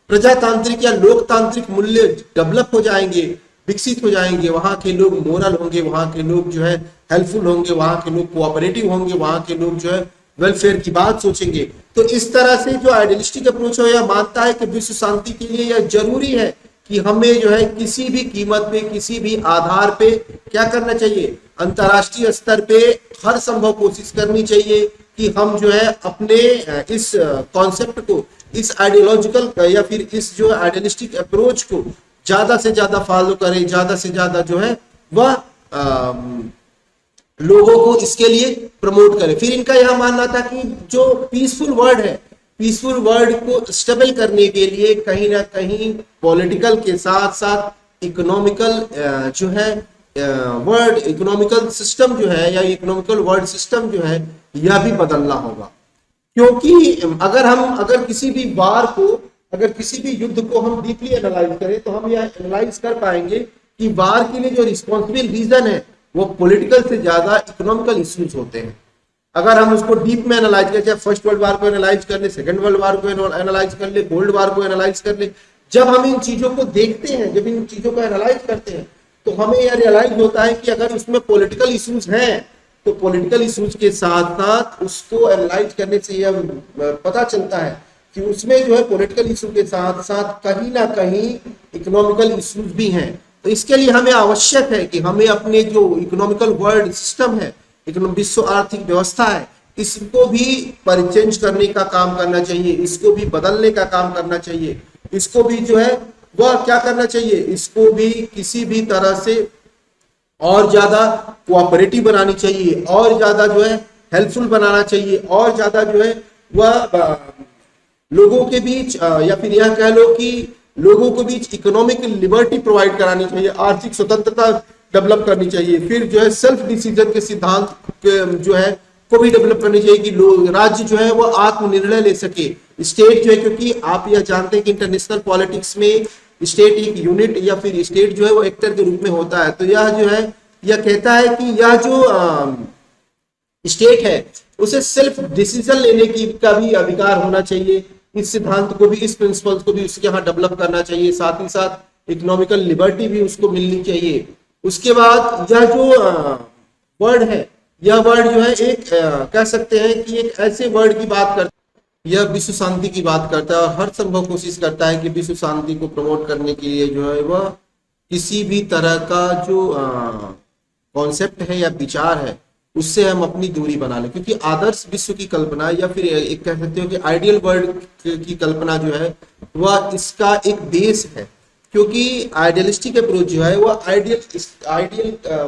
प्रजातांत्रिक या लोकतांत्रिक मूल्य डेवलप हो जाएंगे, विकसित हो जाएंगे, वहां के लोग मोरल होंगे, वहां के लोग जो है हेल्पफुल होंगे, वहां के लोग कोऑपरेटिव होंगे, वहां के लोग जो है वेलफेयर की बात सोचेंगे। तो इस तरह से जो आइडियलिस्टिक अप्रोच है यह मानता है कि विश्व शांति के लिए यह जरूरी है कि हमें जो है किसी भी कीमत पे, किसी भी आधार पे क्या करना चाहिए, अंतर्राष्ट्रीय स्तर पे हर संभव कोशिश करनी चाहिए कि हम जो है अपने इस कॉन्सेप्ट को, इस आइडियोलॉजिकल या फिर इस जो आइडियलिस्टिक अप्रोच को ज्यादा से ज्यादा फॉलो करें, ज्यादा से ज्यादा जो है वह लोगों को इसके लिए प्रमोट करें। फिर इनका यह मानना था कि जो पीसफुल वर्ल्ड है, पीसफुल वर्ल्ड को स्टेबल करने के लिए कहीं ना कहीं पॉलिटिकल के साथ साथ इकोनॉमिकल जो है वर्ल्ड इकोनॉमिकल सिस्टम जो है या इकोनॉमिकल वर्ल्ड सिस्टम जो है यह भी बदलना होगा। क्योंकि अगर किसी भी वार को, अगर किसी भी युद्ध को हम डीपली एनालाइज करें तो हम यह एनालाइज कर पाएंगे कि वार के लिए जो रिस्पॉन्सिबल रीजन है वो पॉलिटिकल से ज्यादा इकोनॉमिकल इश्यूज होते हैं। अगर हम उसको डीप में एनालाइज करें, चाहे फर्स्ट वर्ल्ड वार को एनालाइज कर ले, सेकंड वर्ल्ड वार को एनालाइज कर ले, कोल्ड वार को एनालाइज कर ले, जब हम इन चीजों को देखते हैं, जब इन चीजों को एनालाइज करते हैं तो हमें यह रियलाइज होता है कि अगर उसमें पॉलिटिकल इश्यूज हैं तो पॉलिटिकल इश्यूज के साथ साथ उसको एनालाइज करने से यह पता चलता है कि उसमें जो है पॉलिटिकल इशू के साथ साथ कहीं ना कहीं इकोनॉमिकल इश्यूज भी हैं। तो इसके लिए हमें आवश्यक है कि हमें अपने जो इकोनॉमिकल वर्ल्ड सिस्टम है, विश्व आर्थिक व्यवस्था है, इसको भी परिचेंज करने का काम करना चाहिए, इसको भी बदलने का काम करना चाहिए, इसको भी जो है वह क्या करना चाहिए, इसको भी किसी भी तरह से और ज्यादा कोऑपरेटिव बनानी चाहिए, और ज्यादा जो है हेल्पफुल बनाना चाहिए, और ज्यादा जो है वह लोगों के बीच या फिर यह कह लो कि लोगों के बीच इकोनॉमिक लिबर्टी प्रोवाइड करानी चाहिए, आर्थिक स्वतंत्रता डेवलप करनी चाहिए। फिर जो है सेल्फ डिसीजन के सिद्धांत जो है को भी डेवलप करनी चाहिए कि लोग, राज्य जो है वो आत्मनिर्णय ले सके, स्टेट जो है, क्योंकि आप यह जानते हैं कि इंटरनेशनल पॉलिटिक्स में स्टेट एक यूनिट या फिर स्टेट जो है वो एक्टर के रूप में होता है। तो यह जो है यह कहता है कि यह जो स्टेट है उसे सेल्फ डिसीजन लेने की का भी अधिकार होना चाहिए। इस सिद्धांत को भी, इस प्रिंसिपल्स को भी उसके यहाँ डेवलप करना चाहिए, साथ ही साथ इकोनॉमिकल लिबर्टी भी उसको मिलनी चाहिए। उसके बाद यह जो वर्ड है, यह वर्ड जो है एक कह सकते हैं कि एक ऐसे वर्ड की बात करता है, यह विश्व शांति की बात करता है और हर संभव कोशिश करता है कि विश्व शांति को प्रमोट करने के लिए जो है वह किसी भी तरह का जो कॉन्सेप्ट है या विचार है उससे हम अपनी दूरी बना लें। क्योंकि आदर्श विश्व की कल्पना या फिर एक कह सकते हो कि आइडियल वर्ल्ड की कल्पना जो है वह इसका एक बेस है। क्योंकि आइडियलिस्टिक अप्रोच जो है वह आइडियल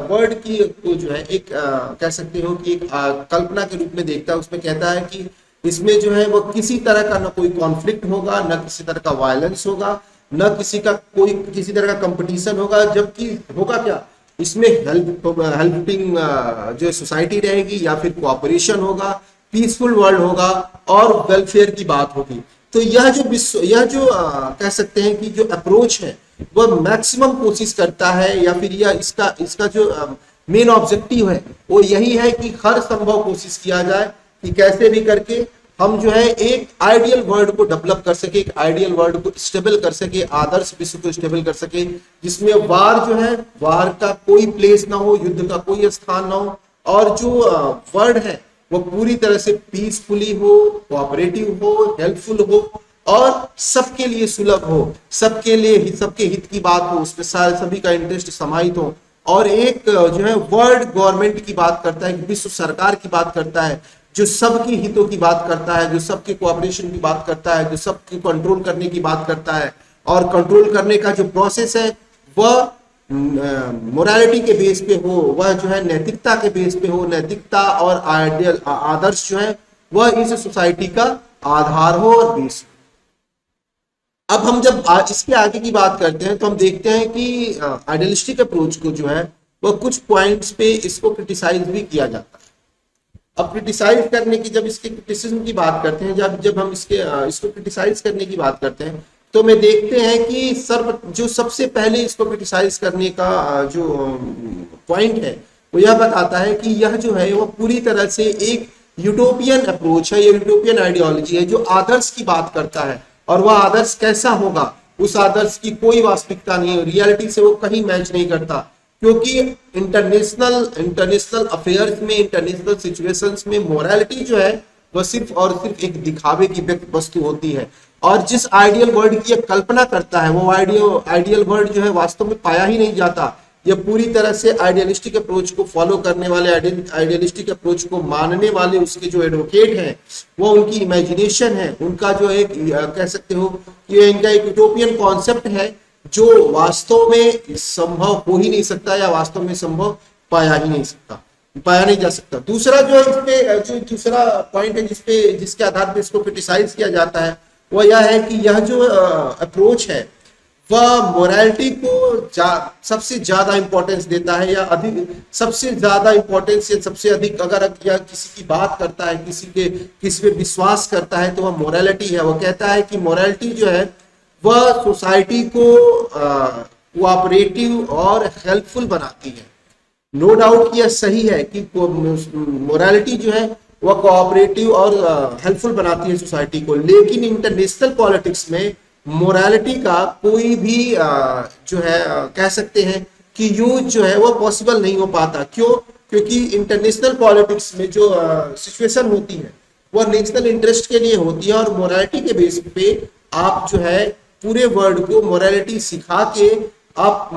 वर्ल्ड की को जो है एक कह सकते हो कि एक कल्पना के रूप में देखता है। उसमें कहता है कि इसमें जो है वो किसी तरह का न कोई कॉन्फ्लिक्ट होगा, न किसी तरह का वायलेंस होगा, न किसी तरह का कंपटीशन होगा, जबकि होगा क्या, इसमें हेल्पिंग जो सोसाइटी रहेगी या फिर कोऑपरेशन होगा, पीसफुल वर्ल्ड होगा और वेलफेयर की बात होगी। तो यह जो कह सकते हैं कि जो अप्रोच है वह मैक्सिमम कोशिश करता है या फिर यह इसका जो मेन ऑब्जेक्टिव है वो यही है कि हर संभव कोशिश किया जाए कि कैसे भी करके हम जो है एक आइडियल वर्ल्ड को डेवलप कर सके, एक आइडियल वर्ल्ड को स्टेबल कर सके, आदर्श विश्व को स्टेबल कर सके, जिसमें वार जो है, वार का कोई प्लेस ना हो, युद्ध का कोई स्थान ना हो, और जो वर्ल्ड है वो पूरी तरह से पीसफुली हो, कोऑपरेटिव हो, हेल्पफुल हो और सबके लिए सुलभ हो, सबके लिए सबके हित की बात हो, उसमें सभी का इंटरेस्ट समाहित हो और एक जो है वर्ल्ड गवर्नमेंट की बात करता है, विश्व सरकार की बात करता है, जो सबके हितों की बात करता है, जो सबके कोऑपरेशन की बात करता है, जो सबके कंट्रोल करने की बात करता है और कंट्रोल करने का जो प्रोसेस है वह मोरालिटी के बेस पे हो, वह जो है नैतिकता के बेस पे हो, नैतिकता और आइडियल आदर्श जो है वह इस सोसाइटी का आधार हो और बेस हो। अब हम जब इसके आगे की बात करते हैं तो हम देखते हैं कि आइडियलिस्टिक अप्रोच को जो है वह कुछ पॉइंट्स पे इसको क्रिटिसाइज भी किया जाता है। अब क्रिटिसाइज करने की, जब इसके क्रिटिसिज्म की बात करते हैं, जब जब हम इसको क्रिटिसाइज करने की बात करते हैं तो मैं देखते हैं कि जो सबसे पहले इसको क्रिटिसाइज करने का जो पॉइंट है वो यह बताता है कि यह जो है वह पूरी तरह से एक यूटोपियन अप्रोच है, यूटोपियन आइडियोलॉजी है जो आदर्श की बात करता है और वह आदर्श कैसा होगा, उस आदर्श की कोई वास्तविकता नहीं है, रियलिटी से वो कहीं मैच नहीं करता, क्योंकि इंटरनेशनल अफेयर्स में, इंटरनेशनल सिचुएशंस में मोरालिटी जो है वह सिर्फ और सिर्फ एक दिखावे की वस्तु होती है और जिस आइडियल वर्ल्ड की यह कल्पना करता है वो आइडियल वर्ल्ड जो है वास्तव में पाया ही नहीं जाता। यह पूरी तरह से आइडियलिस्टिक अप्रोच को फॉलो करने वाले, आइडियलिस्टिक अप्रोच को मानने वाले उसके जो एडवोकेट हैं वो उनकी इमेजिनेशन है, उनका जो एक कह सकते हो कि इनका एक यूटोपियन कॉन्सेप्ट है जो वास्तव में संभव हो ही नहीं सकता या वास्तव में संभव पाया नहीं जा सकता। दूसरा जो इस पे जो दूसरा पॉइंट है जिसके आधार पर इसको क्रिटिसाइज किया जाता है वह यह है कि यह जो अप्रोच है वह मोरालिटी को सबसे ज्यादा इंपॉर्टेंस देता है या सबसे ज्यादा इंपॉर्टेंस या सबसे अधिक अगर या किसी की बात करता है, किसी पे विश्वास करता है तो वह मोरालिटी है। वह कहता है कि मोरालिटी जो है वह सोसाइटी को कोऑपरेटिव और हेल्पफुल बनाती है। नो डाउट कि यह सही है कि मोरालिटी जो है वह कोऑपरेटिव और हेल्पफुल बनाती है सोसाइटी को, लेकिन इंटरनेशनल पॉलिटिक्स में मोरालिटी का कोई भी जो है कह सकते हैं कि यूज जो है वो पॉसिबल नहीं हो पाता। क्यों? क्योंकि इंटरनेशनल पॉलिटिक्स में जो सिचुएशन होती है वह नेशनल इंटरेस्ट के लिए होती है और मोरालिटी के बेस पे आप जो है पूरे वर्ल्ड को मोरालिटी सिखा के आप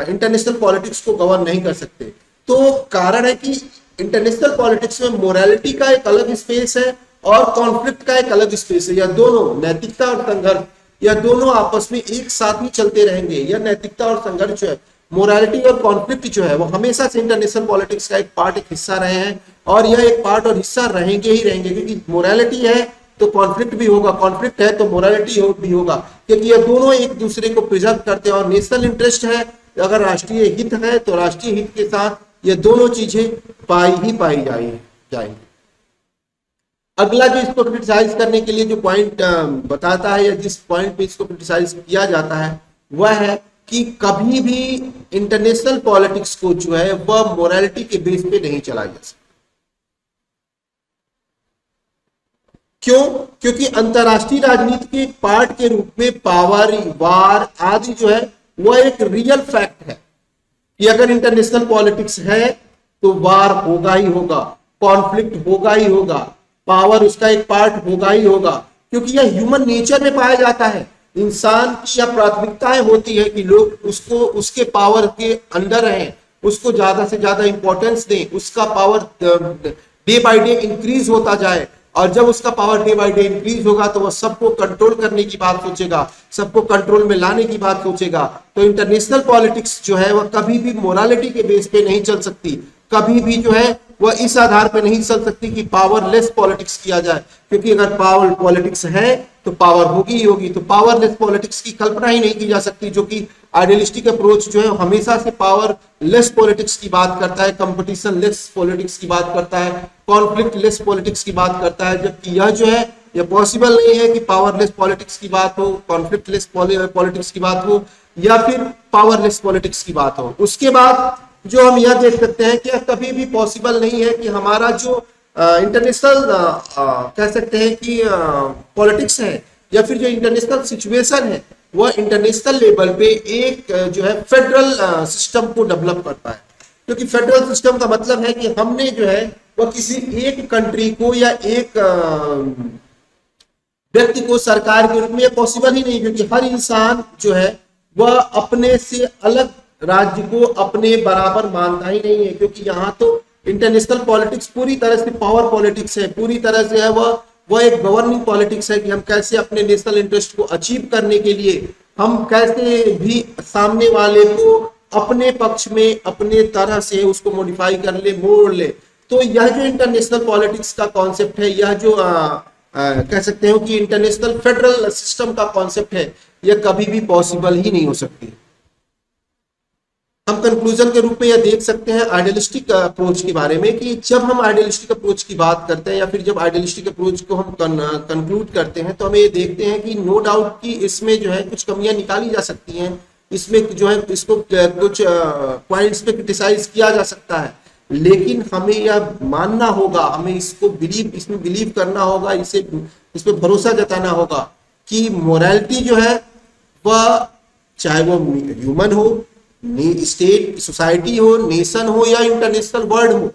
इंटरनेशनल पॉलिटिक्स को गवर्न नहीं कर सकते। तो कारण है कि इंटरनेशनल पॉलिटिक्स में मोरालिटी का एक अलग स्पेस है और कॉन्फ्लिक्ट का एक अलग स्पेस है। यह दोनों, नैतिकता और संघर्ष, यह दोनों आपस में एक साथ ही चलते रहेंगे। यह नैतिकता और संघर्ष जो है, मोरालिटी और कॉन्फ्लिक्ट जो है, वो हमेशा से इंटरनेशनल पॉलिटिक्स का एक पार्ट, एक हिस्सा रहे हैं और यह एक पार्ट और हिस्सा रहेंगे ही रहेंगे, क्योंकि मोरालिटी है तो कॉन्फ्लिक्ट भी होगा, कॉन्फ्लिक्ट है तो मोरालिटी भी होगा, क्योंकि यह दोनों एक दूसरे को प्रिजर्व करते हैं। और नेशनल इंटरेस्ट है, अगर राष्ट्रीय हित है तो राष्ट्रीय हित के साथ ये दोनों चीजें पाई जाएंगी। अगला जो इसको क्रिटिसाइज करने के लिए जो पॉइंट बताता है या जिस पॉइंट पे इसको क्रिटिसाइज किया जाता है वह है कि कभी भी इंटरनेशनल पॉलिटिक्स को जो है वह मोरालिटी के बेस पे नहीं चलाया जा सकता। क्यों? क्योंकि अंतरराष्ट्रीय राजनीति के पार्ट के रूप में पावर, वार आदि जो है वह एक रियल फैक्ट है कि अगर इंटरनेशनल पॉलिटिक्स है तो वार होगा ही होगा, कॉन्फ्लिक्ट होगा ही होगा, पावर उसका एक पार्ट होगा ही होगा, क्योंकि यह ह्यूमन नेचर में पाया जाता है। इंसान की यह प्राथमिकताएं होती है कि लोग उसको उसके पावर के अंडर रहें, उसको ज्यादा से ज्यादा इंपॉर्टेंस दें, उसका power day by day increase होता जाए और जब उसका power day by day increase होगा तो वह सबको कंट्रोल करने की बात सोचेगा, सबको कंट्रोल में लाने की बात सोचेगा। तो इंटरनेशनल पॉलिटिक्स जो है वह कभी भी मोरालिटी के बेस पे नहीं चल सकती, कभी भी जो है वह इस आधार पर नहीं चल सकती कि पावरलेस पॉलिटिक्स किया जाए, क्योंकि अगर पावर पॉलिटिक्स है तो पावर होगी ही होगी। तो पावरलेस पॉलिटिक्स की कल्पना ही नहीं की जा सकती, जो कि आइडियलिस्टिक अप्रोच जो है हमेशा से पावरलेस पॉलिटिक्स की बात करता है, कंपटीशन लेस पॉलिटिक्स की बात करता है, कॉन्फ्लिक्ट लेस पॉलिटिक्स की बात करता है, जबकि यह जो है यह पॉसिबल नहीं है कि पावरलेस पॉलिटिक्स की बात हो, कॉन्फ्लिक्ट लेस पॉलिटिक्स की बात हो या फिर पावरलेस पॉलिटिक्स की बात हो। उसके बाद जो हम यह देख सकते हैं कि कभी भी पॉसिबल नहीं है कि हमारा जो इंटरनेशनल कह सकते हैं कि पॉलिटिक्स है या फिर जो इंटरनेशनल सिचुएशन है वह इंटरनेशनल लेवल पे एक जो है फेडरल सिस्टम को डेवलप करता है। क्योंकि फेडरल सिस्टम का मतलब है कि हमने जो है वह किसी एक कंट्री को या एक व्यक्ति को सरकार के रूप में ये पॉसिबल ही नहीं, क्योंकि हर इंसान जो है वह अपने से अलग राज्य को अपने बराबर मानता ही नहीं है, क्योंकि यहाँ तो इंटरनेशनल पॉलिटिक्स पूरी तरह से पावर पॉलिटिक्स है, पूरी तरह से है वह एक गवर्निंग पॉलिटिक्स है कि हम कैसे अपने नेशनल इंटरेस्ट को अचीव करने के लिए हम कैसे भी सामने वाले को अपने पक्ष में अपने तरह से उसको मॉडिफाई कर ले, मोड़ ले। तो यह जो इंटरनेशनल पॉलिटिक्स का कॉन्सेप्ट है, यह जो कह सकते हो कि इंटरनेशनल फेडरल सिस्टम का कॉन्सेप्ट है, यह कभी भी पॉसिबल ही नहीं हो सकती। हम कंक्लूजन के रूप में यह देख सकते हैं आइडियलिस्टिक अप्रोच के बारे में कि जब हम आइडियलिस्टिक अप्रोच की बात करते हैं या फिर जब आइडियलिस्टिक अप्रोच को हम कंक्लूड करते हैं तो हमें ये देखते हैं कि नो डाउट कि इसमें जो है कुछ कमियां निकाली जा सकती हैं, इसमें जो है इसको कुछ पॉइंट्स पे क्रिटिसाइज किया जा सकता है, लेकिन हमें यह मानना होगा, हमें इसमें बिलीव करना होगा, इस पे भरोसा जताना होगा कि मोरालिटी जो है वह चाहे वो ह्यूमन हो, स्टेट सोसाइटी हो, नेशन हो या इंटरनेशनल वर्ल्ड हो,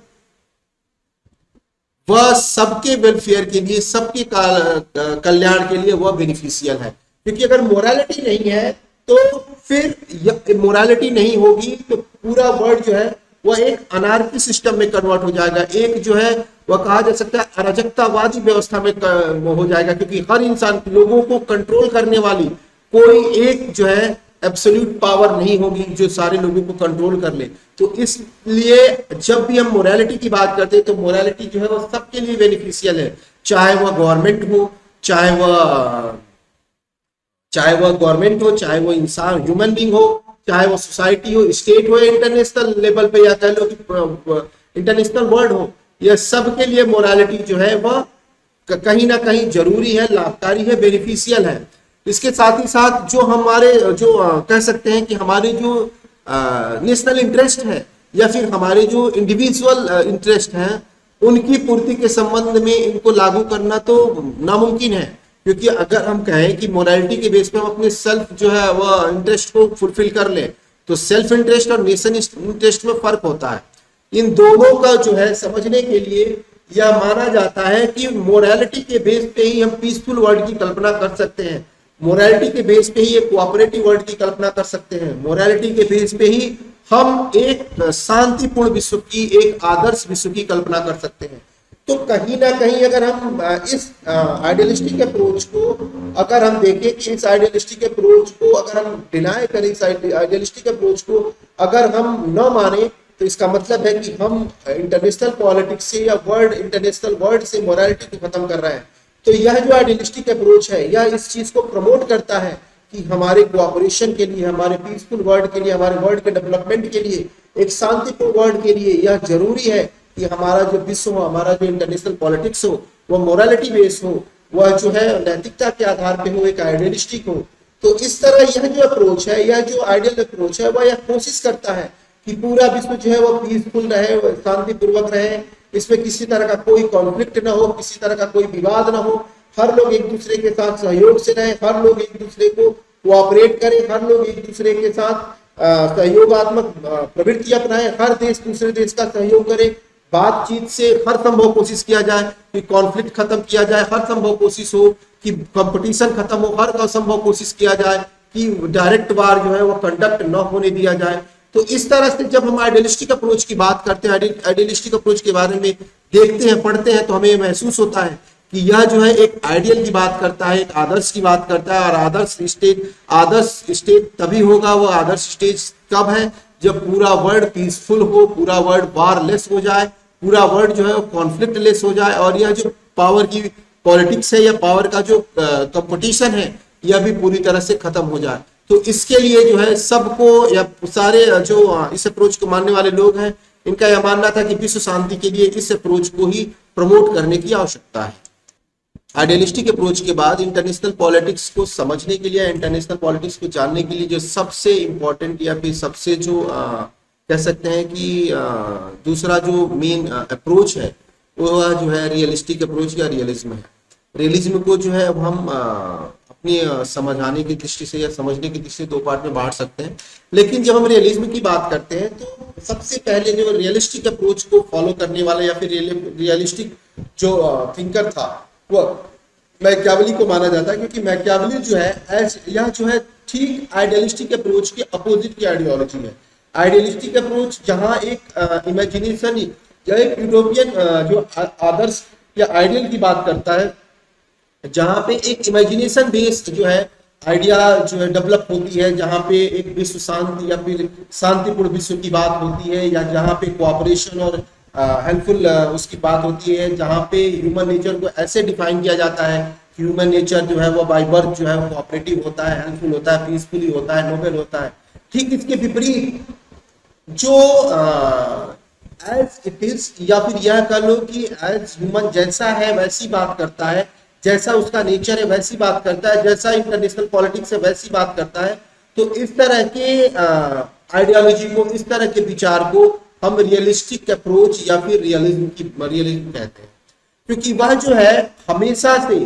वह सबके वेलफेयर के लिए, सबके कल्याण के लिए वह बेनिफिशियल है। क्योंकि अगर मोरालिटी नहीं है तो फिर मोरालिटी नहीं होगी तो पूरा वर्ल्ड जो है वह एक अनार्की सिस्टम में कन्वर्ट हो जाएगा, एक जो है वह कहा जा सकता है अराजकतावादी व्यवस्था में हो जाएगा, क्योंकि हर इंसान लोगों को कंट्रोल करने वाली कोई एक जो है एब्सोल्यूट पावर नहीं होगी जो सारे लोगों को कंट्रोल कर ले। तो इसलिए जब भी हम मोरालिटी की बात करते हैं तो मोरालिटी जो है वो सबके लिए बेनिफिशियल है, चाहे वह गवर्नमेंट हो, चाहे वह इंसान ह्यूमन बीइंग हो, चाहे वो सोसाइटी हो, स्टेट हो, इंटरनेशनल लेवल पे या कह लो कि इंटरनेशनल वर्ल्ड हो, यह सबके लिए मोरालिटी जो है वह कहीं ना कहीं जरूरी है, लाभकारी है, बेनिफिशियल है। इसके साथ ही साथ जो हमारे कह सकते हैं कि हमारे जो नेशनल इंटरेस्ट है या फिर हमारे जो इंडिविजुअल इंटरेस्ट हैं उनकी पूर्ति के संबंध में इनको लागू करना तो नामुमकिन है, क्योंकि अगर हम कहें कि मोरालिटी के बेस पे हम अपने सेल्फ जो है वह इंटरेस्ट को फुलफिल कर ले तो सेल्फ इंटरेस्ट और नेशन इंटरेस्ट में फर्क होता है। इन दोनों का जो है समझने के लिए यह माना जाता है कि मोरालिटी के बेस पे ही हम पीसफुल वर्ल्ड की कल्पना कर सकते हैं, मोरालिटी के बेस पे ही एक कोऑपरेटिव वर्ल्ड की कल्पना कर सकते हैं, मोरालिटी के बेस पे ही हम एक शांतिपूर्ण विश्व की, एक आदर्श विश्व की कल्पना कर सकते हैं। तो कहीं ना कहीं अगर हम इस आइडियलिस्टिक अप्रोच को अगर हम देखें कि इस आइडियलिस्टिक अप्रोच को अगर हम डिनाई करें, इस आइडियलिस्टिक अप्रोच को अगर हम न माने तो इसका मतलब है कि हम इंटरनेशनल पॉलिटिक्स से या इंटरनेशनल वर्ल्ड से मोरालिटी को खत्म कर रहे हैं। तो यह जो आइडियलिस्टिक अप्रोच है यह इस चीज को प्रमोट करता है कि हमारे कोऑपरेशन के लिए, हमारे पीसफुल वर्ल्ड के लिए, हमारे वर्ल्ड के डेवलपमेंट के लिए, एक शांतिपूर्ण वर्ल्ड के लिए यह जरूरी है कि हमारा जो विश्व हो, हमारा जो इंटरनेशनल पॉलिटिक्स हो वह मोरालिटी बेस हो, वह जो है नैतिकता के आधार पे हो, एक आइडियलिस्टिक हो। तो इस तरह यह जो अप्रोच है, यह जो आइडियल अप्रोच है वह यह कोशिश करता है कि पूरा विश्व जो है वह पीसफुल रहे, शांतिपूर्वक रहे, इसमें किसी तरह का कोई कॉन्फ्लिक्ट ना हो, किसी तरह का कोई विवाद ना हो, हर लोग एक दूसरे के साथ सहयोग से रहे, हर लोग एक दूसरे को कोऑपरेट करें, हर लोग एक दूसरे के साथ सहयोगात्मक प्रवृत्ति अपनाएं, हर देश दूसरे देश का सहयोग करे, बातचीत से हर संभव कोशिश किया जाए कि कॉन्फ्लिक्ट खत्म किया जाए, हर संभव कोशिश हो कि कंपटीशन खत्म हो, हर संभव कोशिश किया जाए कि डायरेक्ट वार जो है वो कंडक्ट न होने दिया जाए। तो इस तरह से जब हम आइडियलिस्टिक अप्रोच की बात करते हैं, आइडियलिस्टिक अप्रोच के बारे में देखते हैं, पढ़ते हैं, तो हमें महसूस होता है कि यह जो है एक आइडियल की बात करता है, एक आदर्श की बात करता है। और आदर्श स्टेट तभी होगा, वो आदर्श स्टेज कब है जब पूरा वर्ल्ड पीसफुल हो, पूरा वर्ल्ड वारलेस हो जाए, पूरा वर्ल्ड जो है कॉन्फ्लिक्ट लेस हो जाए, और यह जो पावर की पॉलिटिक्स है या पावर का जो कंपटीशन है यह भी पूरी तरह से खत्म हो जाए। तो इसके लिए जो है सबको या सारे जो इस अप्रोच को मानने वाले लोग हैं इनका यह मानना था कि विश्व शांति के लिए इस अप्रोच को ही प्रमोट करने की आवश्यकता है। आइडियलिस्टिक अप्रोच के बाद इंटरनेशनल पॉलिटिक्स को समझने के लिए, इंटरनेशनल पॉलिटिक्स को जानने के लिए जो सबसे इम्पोर्टेंट या फिर सबसे जो कह सकते हैं कि दूसरा जो मेन अप्रोच है वो जो है रियलिस्टिक अप्रोच या रियलिज्म है। रियलिज्म को जो है हम अपनी समझाने की दृष्टि से या समझने की दृष्टि से दो पार्ट में बांट सकते हैं, लेकिन जब हम रियलिज्म की बात करते हैं तो सबसे पहले जो रियलिस्टिक अप्रोच को फॉलो करने वाला या फिर रियलिस्टिक जो थिंकर था वो मैकियावेली को माना जाता है, क्योंकि मैकियावेली जो है यह जो है ठीक आइडियलिस्टिक अप्रोच के अपोजिट की आइडियोलॉजी है। आइडियलिस्टिक अप्रोच जहां एक इमेजिनेशन या एक यूटोपियन जो आदर्श या आइडियल की बात करता है, जहां पे एक इमेजिनेशन बेस्ड जो है आइडिया जो है डेवलप होती है, जहां पे एक विश्व शांति या फिर शांतिपूर्ण विश्व की बात होती है, या जहां पे कोऑपरेशन और हेल्पफुल उसकी बात होती है, जहां पे ह्यूमन नेचर को ऐसे डिफाइन किया जाता है, ह्यूमन नेचर जो है वो बाय बर्थ जो है वो कोऑपरेटिव होता है, हेल्पफुल होता है, पीसफुली होता है, नोबल होता है। ठीक इसके विपरीत जो एज इट इज या फिर यह कह लो कि एज ह्यूमन जैसा है वैसी बात करता है, जैसा उसका नेचर है वैसी बात करता है, जैसा इंटरनेशनल पॉलिटिक्स है वैसी बात करता है। तो इस तरह के आइडियोलॉजी को, इस तरह के विचार को हम रियलिस्टिक अप्रोच या फिर रियलिज्म कहते हैं, क्योंकि वह जो है हमेशा से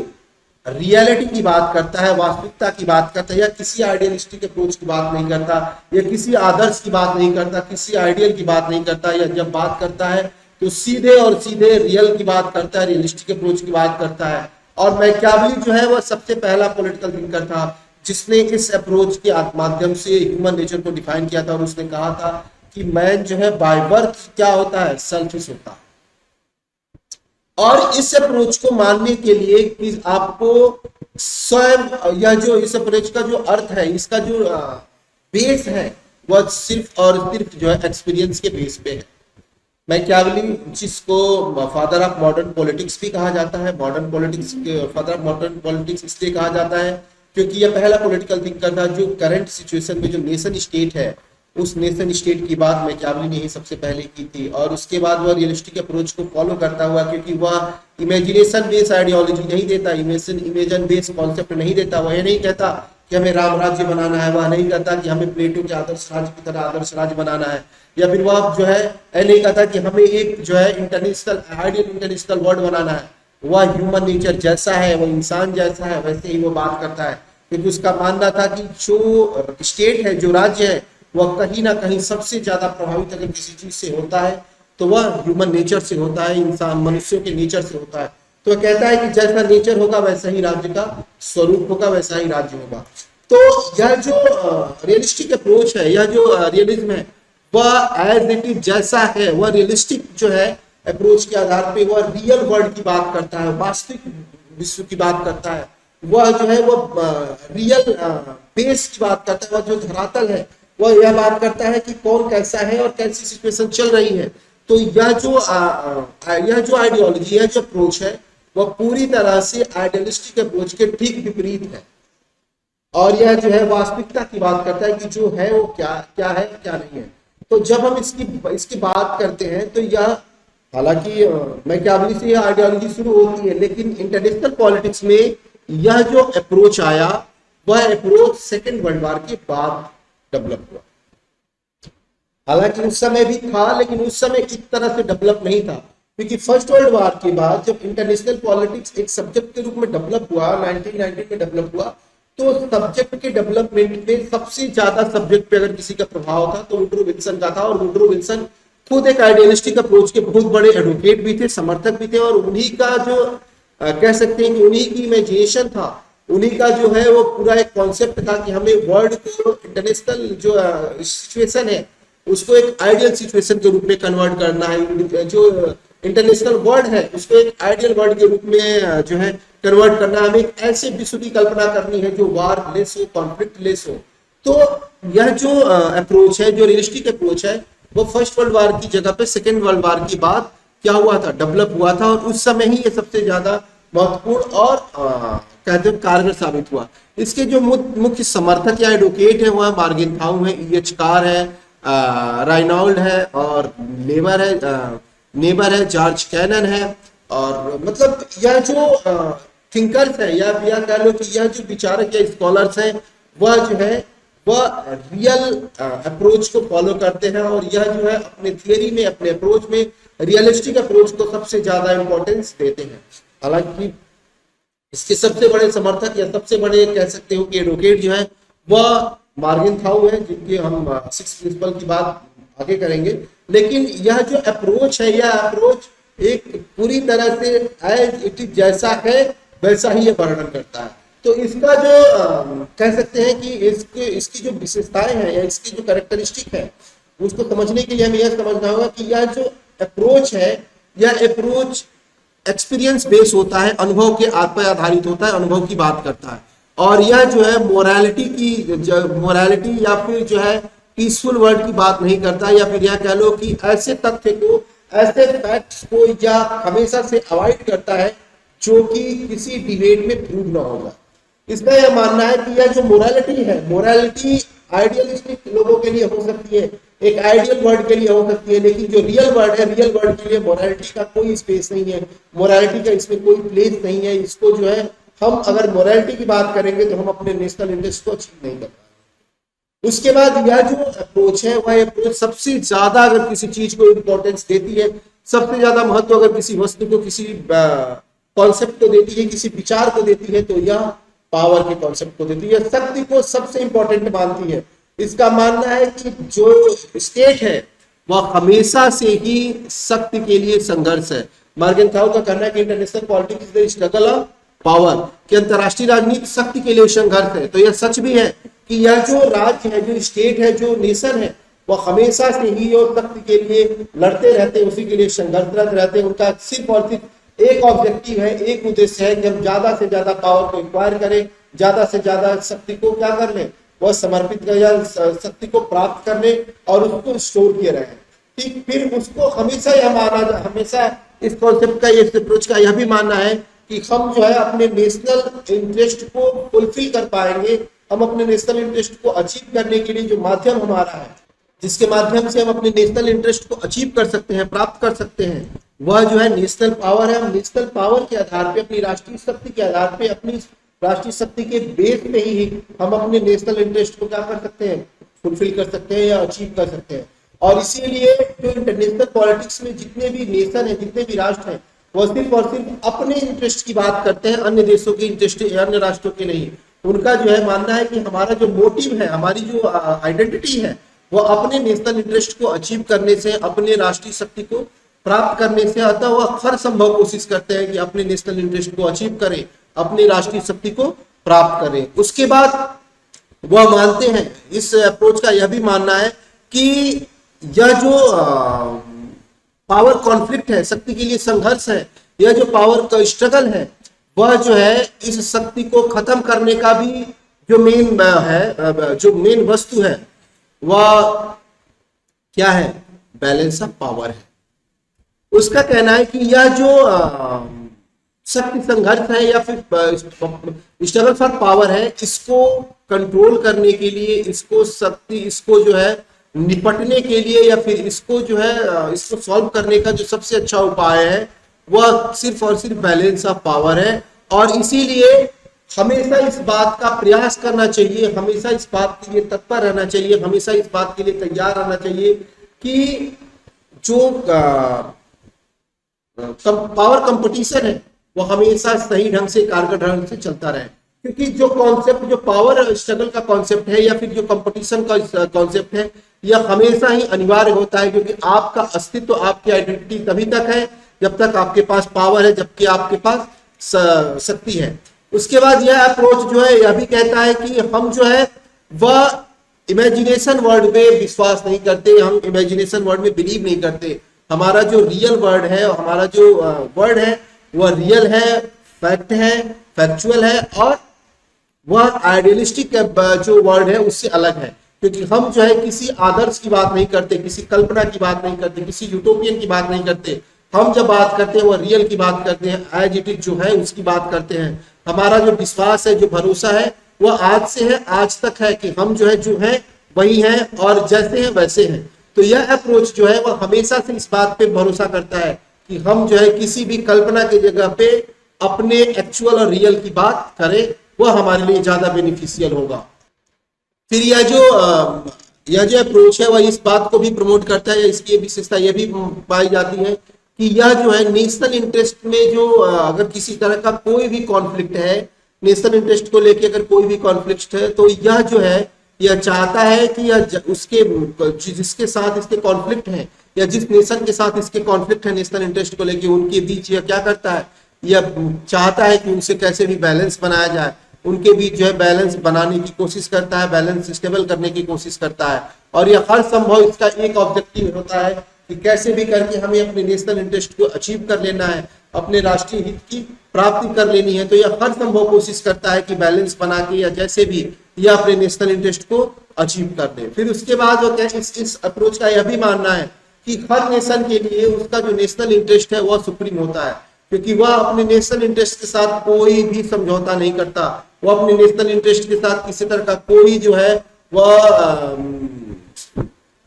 रियलिटी की बात करता है, वास्तविकता की बात करता है, या किसी आइडियलिस्टिक अप्रोच की बात नहीं करता, या किसी आदर्श की बात नहीं करता, किसी आइडियल की बात नहीं करता, या जब बात करता है तो सीधे और सीधे रियल की बात करता है, रियलिस्टिक अप्रोच की बात करता है। और मैकियावेली जो है वह सबसे पहला पॉलिटिकल थिंकर था जिसने इस अप्रोच के माध्यम से ह्यूमन नेचर को डिफाइन किया था, और उसने कहा था कि मैन जो है बाय बर्थ क्या होता है, सेल्फिश होता है। और इस अप्रोच को मानने के लिए कि आपको स्वयं यह जो इस अप्रोच का जो अर्थ है, इसका जो बेस है, वह सिर्फ और सिर्फ जो है एक्सपीरियंस के बेस पे है। मैकियावेली जिसको फादर ऑफ मॉडर्न पॉलिटिक्स भी कहा जाता है, modern politics father of modern politics इसलिए कहा जाता है क्योंकि यह पहला पॉलिटिकल थिंकर था जो करंट सिचुएशन में जो नेशन स्टेट है, उस नेशन स्टेट की बात मैकियावेली ने ही सबसे पहले की थी। और उसके बाद वह रियलिस्टिक अप्रोच को फॉलो करता हुआ, क्योंकि वह इमेजिनेशन बेस्ड आइडियोलॉजी नहीं देता, इमेजन बेस्ड कॉन्सेप्ट नहीं देता, वह नहीं कहता कि हमें राम राज्य बनाना है, वह नहीं कहता कि हमें प्लेटो के आदर्श राज्य की तरह आदर्श राज्य बनाना है, या फिर वह जो है नहीं कहता कि हमें एक जो है इंटरनेशनल आइडियल इंटरनेशनल वर्ल्ड बनाना है। वह ह्यूमन नेचर जैसा है, वह इंसान जैसा है, वैसे ही वो बात करता है, क्योंकि उसका मानना था कि जो स्टेट है, जो राज्य है, वह कहीं ना कहीं सबसे ज्यादा प्रभावित अगर किसी चीज से होता है तो वह ह्यूमन नेचर से होता है, इंसान मनुष्यों के नेचर से होता है। तो वह कहता है कि जैसा नेचर होगा वैसा ही राज्य का स्वरूप होगा, वैसा ही राज्य होगा। तो यह जो रियलिस्टिक अप्रोच है, यह जो रियलिज्म है, वह एज इट इज जैसा है, वह रियलिस्टिक जो है अप्रोच के आधार पे वह रियल वर्ल्ड की बात करता है, वास्तविक विश्व की बात करता है। वह जो है वह रियल बेस की बात करता है, वह जो धरातल है वह यह बात करता है कि कौन कैसा है और कैसी सिचुएशन चल रही है। तो यह जो आइडियोलॉजी, यह जो अप्रोच है, वह पूरी तरह से आइडियलिस्टिक अप्रोच के ठीक विपरीत है। और यह जो है वास्तविकता की बात करता है कि जो है वो क्या क्या है, क्या नहीं है। तो जब हम इसकी बात करते हैं तो यह, हालांकि मैकियावेली से यह आइडियोलॉजी शुरू होती है, लेकिन इंटरनेशनल पॉलिटिक्स में यह जो अप्रोच आया, वह अप्रोच सेकेंड वर्ल्ड वॉर के बाद डेवलप हुआ। हालांकि उस समय भी था, लेकिन उस समय इस तरह से डेवलप नहीं था, क्योंकि फर्स्ट वर्ल्ड वॉर के बाद जब इंटरनेशनल पॉलिटिक्स एक सब्जेक्ट के रूप में डेवलप हुआ, 1990 में डेवलप हुआ, तो सब्जेक्ट के डेवलपमेंट में सबसे ज्यादा सब्जेक्ट पे अगर किसी का प्रभाव था तो वुडरो विल्सन का था। और वुडरो विल्सन खुद एक आइडियलिस्टिक अप्रोच के बहुत बड़े एडवोकेट भी थे, समर्थक भी थे, और उन्हीं का जो कह सकते हैं कि उन्हीं की इमेजिनेशन था, उन्हीं का जो है वो पूरा एक कॉन्सेप्ट था कि हमें वर्ल्ड को, इंटरनेशनल जो सिचुएशन है, उसको एक आइडियल सिचुएशन के रूप में कन्वर्ट करना है। जो इंटरनेशनल वर्ल्ड है उसको एक आइडियल वर्ल्ड के रूप में जो है कन्वर्ट करना है। हमें एक ऐसे विश्व की कल्पना करनी है जो वार लेस हो, कॉन्फ्लिक्ट लेस हो। तो यह जो अप्रोच है, जो रियलिस्टिक अप्रोच है, वो फर्स्ट वर्ल्ड वॉर की जगह पे सेकेंड वर्ल्ड वॉर की बाद क्या हुआ था, डेवलप हुआ था। और उस समय ही ये सबसे ज्यादा महत्वपूर्ण और कहते हैं कारगर साबित हुआ। इसके जो मुख्य समर्थक या एडवोकेट है वह मार्गेनथाउ है, E.H. कार है, राइनॉल्ड है, और नेबर है, जॉर्ज कैनन है। और मतलब यह जो थिंकर्स है, या कह लो कि यह जो विचारक या स्कॉलर्स है, वह जो है वह रियल अप्रोच को फॉलो करते हैं। और यह जो है अपने थियरी में, अपने अप्रोच में रियलिस्टिक अप्रोच को सबसे ज्यादा इंपॉर्टेंस देते हैं। हालांकि इसके सबसे बड़े समर्थक या सबसे बड़े कह सकते हो कि एडवोकेट जो है वह मार्गेनथाउ है, जिनके हम 6 प्रिंसिपल की बात आगे करेंगे। लेकिन यह जो अप्रोच है, यह अप्रोच एक पूरी तरह से एज इट इज जैसा है वैसा ही ये वर्णन करता है। तो इसका जो कह सकते हैं कि इसकी जो विशेषताएं हैं या इसकी जो कैरेक्टरिस्टिक है, उसको समझने के लिए हमें यह समझना होगा कि यह जो अप्रोच है, यह अप्रोच एक्सपीरियंस बेस होता है, अनुभव के पर आधारित होता है, अनुभव की बात करता है। और यह जो है मोरालिटी या फिर जो है पीसफुल वर्ल्ड की बात नहीं करता, या फिर यह कह लो कि ऐसे तथ्य को, ऐसे फैक्ट्स को या हमेशा से अवॉइड करता है जो कि किसी डिबेट में प्रूव ना होगा। इसका यह मानना है कि यह जो मोरालिटी है, मोरालिटी आइडियलिस्टिक लोगों के लिए हो सकती है, एक आइडियल वर्ल्ड के लिए हो सकती है, लेकिन जो रियल वर्ल्ड है, रियल वर्ल्ड के लिए मोरालिटी का कोई स्पेस नहीं है, मोरालिटी का इसमें कोई प्लेस नहीं है। इसको जो है हम अगर मोरालिटी की बात करेंगे तो हम अपने नेशनल इंटरेस्ट को अचीव नहीं कर पाएंगे। उसके बाद यह जो अप्रोच है, वह अप्रोच सबसे ज्यादा अगर किसी चीज को इंपॉर्टेंस देती है, सबसे ज्यादा महत्व अगर किसी वस्तु को, किसी कॉन्सेप्ट को देती है, किसी विचार को देती है, तो यह पावर के कॉन्सेप्ट को देती है, शक्ति को सबसे इंपॉर्टेंट मानती है। इसका मानना है कि जो स्टेट है वह हमेशा से ही शक्ति के लिए संघर्ष है। मॉर्गनथाउ का कहना है कि international politics is the struggle of power, कि अंतरराष्ट्रीय राजनीति शक्ति के लिए संघर्ष है। तो यह सच भी है कि यह जो राज्य है, जो स्टेट है, जो नेशन है, वह हमेशा से ही और शक्ति के लिए लड़ते रहते हैं, उसी के लिए संघर्षरत रहते हैं। उनका सिर्फ और सिर्फ एक ऑब्जेक्टिव है, एक उद्देश्य है कि हम ज्यादा से ज्यादा पावर को एक्वायर करें, ज्यादा से ज्यादा शक्ति को क्या कर लें, वह समर्पित कर या शक्ति को प्राप्त कर ले और उसको स्टोर किए रहे। ठीक, फिर उसको हमेशा यह माना, हमेशा इस कॉन्सेप्ट का, इस अप्रोच का यह भी मानना है कि हम जो है अपने नेशनल इंटरेस्ट को फुलफिल कर पाएंगे, हम अपने नेशनल इंटरेस्ट को अचीव करने के लिए जो माध्यम हमारा है, जिसके माध्यम से हम अपने नेशनल इंटरेस्ट को अचीव कर सकते हैं, प्राप्त कर सकते हैं, वह जो है नेशनल पावर है। हम नेशनल पावर के आधार पे, अपनी राष्ट्रीय शक्ति के आधार पे, अपनी राष्ट्रीय शक्ति के बेस पे ही हम अपने नेशनल इंटरेस्ट को क्या कर सकते हैं, फुलफिल कर सकते हैं या अचीव कर सकते हैं। और इसीलिए जो इंटरनेशनल पॉलिटिक्स में जितने भी नेशन है, जितने भी राष्ट्र हैं, वह सिर्फ और सिर्फ अपने इंटरेस्ट की बात करते हैं, अन्य देशों के इंटरेस्ट, अन्य राष्ट्रों के नहीं। उनका जो है मानना है कि हमारा जो मोटिव है, हमारी जो आइडेंटिटी है, वह अपने नेशनल इंटरेस्ट को अचीव करने से, अपने राष्ट्रीय शक्ति को प्राप्त करने से, अतः वह हर संभव कोशिश करते हैं कि अपने नेशनल इंटरेस्ट को अचीव करें, अपनी राष्ट्रीय शक्ति को प्राप्त करें। उसके बाद वह मानते हैं, इस अप्रोच का यह भी मानना है कि यह जो पावर कॉन्फ्लिक्ट है, शक्ति के लिए संघर्ष है, यह जो पावर का स्ट्रगल है, वह जो है इस शक्ति को खत्म करने का भी जो मेन है, जो मेन वस्तु है, वह क्या है, बैलेंस ऑफ पावर है। उसका कहना है कि यह जो शक्ति संघर्ष है या फिर स्ट्रगल फॉर पावर है, इसको कंट्रोल करने के लिए, इसको शक्ति, इसको जो है निपटने के लिए, या फिर इसको जो है इसको सॉल्व करने का जो सबसे अच्छा उपाय है, वह सिर्फ और सिर्फ बैलेंस ऑफ पावर है। और इसीलिए हमेशा इस बात का प्रयास करना चाहिए, हमेशा इस बात के लिए तत्पर रहना चाहिए, हमेशा इस बात के लिए तैयार रहना चाहिए कि जो पावर कंपटीशन है वो हमेशा सही ढंग से, कारगर ढंग से चलता रहे। क्योंकि जो कॉन्सेप्ट, जो पावर स्ट्रगल का कॉन्सेप्ट है या फिर जो कंपटीशन का कॉन्सेप्ट है, यह हमेशा ही अनिवार्य होता है, क्योंकि आपका अस्तित्व, आपकी आइडेंटिटी तभी तक है जब तक आपके पास पावर है, जबकि आपके पास शक्ति है। उसके बाद यह अप्रोच जो है यह भी कहता है कि हम जो है वह इमेजिनेशन वर्ल्ड में विश्वास नहीं करते, हम इमेजिनेशन वर्ल्ड में बिलीव नहीं करते। हमारा जो रियल वर्ल्ड है, हमारा जो वर्ल्ड है, वह रियल है, फैक्ट है, फैक्चुअल है, और वह आइडियलिस्टिक जो वर्ल्ड है उससे अलग है। क्योंकि हम जो है किसी आदर्श की बात नहीं करते, किसी कल्पना की बात नहीं करते, किसी यूटोपियन की बात नहीं करते। हम जब बात करते हैं वह रियल की बात करते हैं, एज इट इज जो है उसकी बात करते हैं। हमारा जो विश्वास है, जो भरोसा है, वह आज से है, आज तक है कि हम जो है वही है और जैसे हैं वैसे हैं। तो यह अप्रोच जो है वह हमेशा से इस बात पे भरोसा करता है कि हम जो है किसी भी कल्पना की जगह पे अपने एक्चुअल और रियल की बात करें, वह हमारे लिए ज्यादा बेनिफिशियल होगा। फिर यह जो अप्रोच है वह इस बात को भी प्रमोट करता है, इसकी विशेषता यह भी पाई जाती है कि यह जो है नेशनल इंटरेस्ट में जो अगर किसी तरह का कोई भी कॉन्फ्लिक्ट है, नेशनल इंटरेस्ट को लेकर अगर कोई भी कॉन्फ्लिक्ट है, तो यह जो है यह चाहता है कि उसके जिसके साथ इसके कॉन्फ्लिक्ट है या जिस नेशन के साथ इसके कॉन्फ्लिक्ट है नेशनल इंटरेस्ट को लेके, उनके बीच यह क्या करता है, यह चाहता है कि उनसे कैसे भी बैलेंस बनाया जाए, उनके बीच जो है बैलेंस बनाने की कोशिश करता है, बैलेंस स्टेबल करने की कोशिश करता है। और यह हर संभव इसका एक ऑब्जेक्टिव होता है कि कैसे भी करके हमें अपने नेशनल इंटरेस्ट को अचीव कर लेना है, अपने राष्ट्रीय हित की प्राप्ति कर लेनी है। तो यह हर संभव कोशिश करता है कि बैलेंस बना के या जैसे भी यह अपने नेशनल इंटरेस्ट को अचीव कर ले। फिर उसके बाद वो क्या, इस अप्रोच का यह भी मानना है कि हर नेशन के लिए उसका जो नेशनल इंटरेस्ट है वह सुप्रीम होता है, क्योंकि वह अपने नेशनल इंटरेस्ट के साथ कोई भी समझौता नहीं करता, वह अपने नेशनल इंटरेस्ट के साथ किसी तरह का कोई जो है वह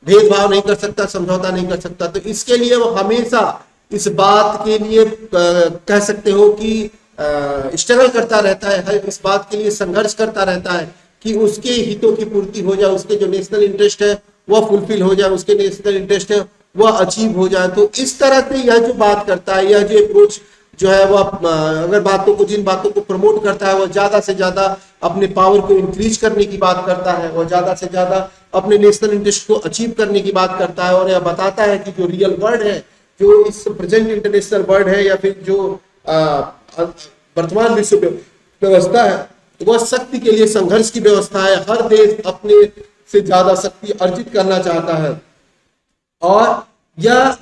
भेदभाव नहीं कर सकता, समझौता नहीं कर सकता। तो इसके लिए वो हमेशा इस बात के लिए कह सकते हो कि स्ट्रगल करता रहता है, इस बात के लिए संघर्ष करता रहता है कि उसके हितों की पूर्ति हो जाए, उसके जो नेशनल इंटरेस्ट है वह फुलफिल हो जाए, उसके नेशनल इंटरेस्ट है वह अचीव हो जाए। तो इस तरह से यह जो बात करता है, यह जो अप्रोच जो है वह अगर जिन बातों को प्रमोट करता है, वह ज्यादा से ज्यादा अपने पावर को इंक्रीज करने की बात करता है, वह ज्यादा से ज्यादा अपने नेशनल इंटरेस्ट को अचीव करने की बात करता है। और यह बताता है कि जो रियल वर्ल्ड है, जो इस प्रेजेंट इंटरनेशनल वर्ल्ड है या फिर जो वर्तमान विश्व व्यवस्था है, वह शक्ति के लिए संघर्ष की व्यवस्था है। हर देश अपने से ज्यादा शक्ति अर्जित करना चाहता है और यह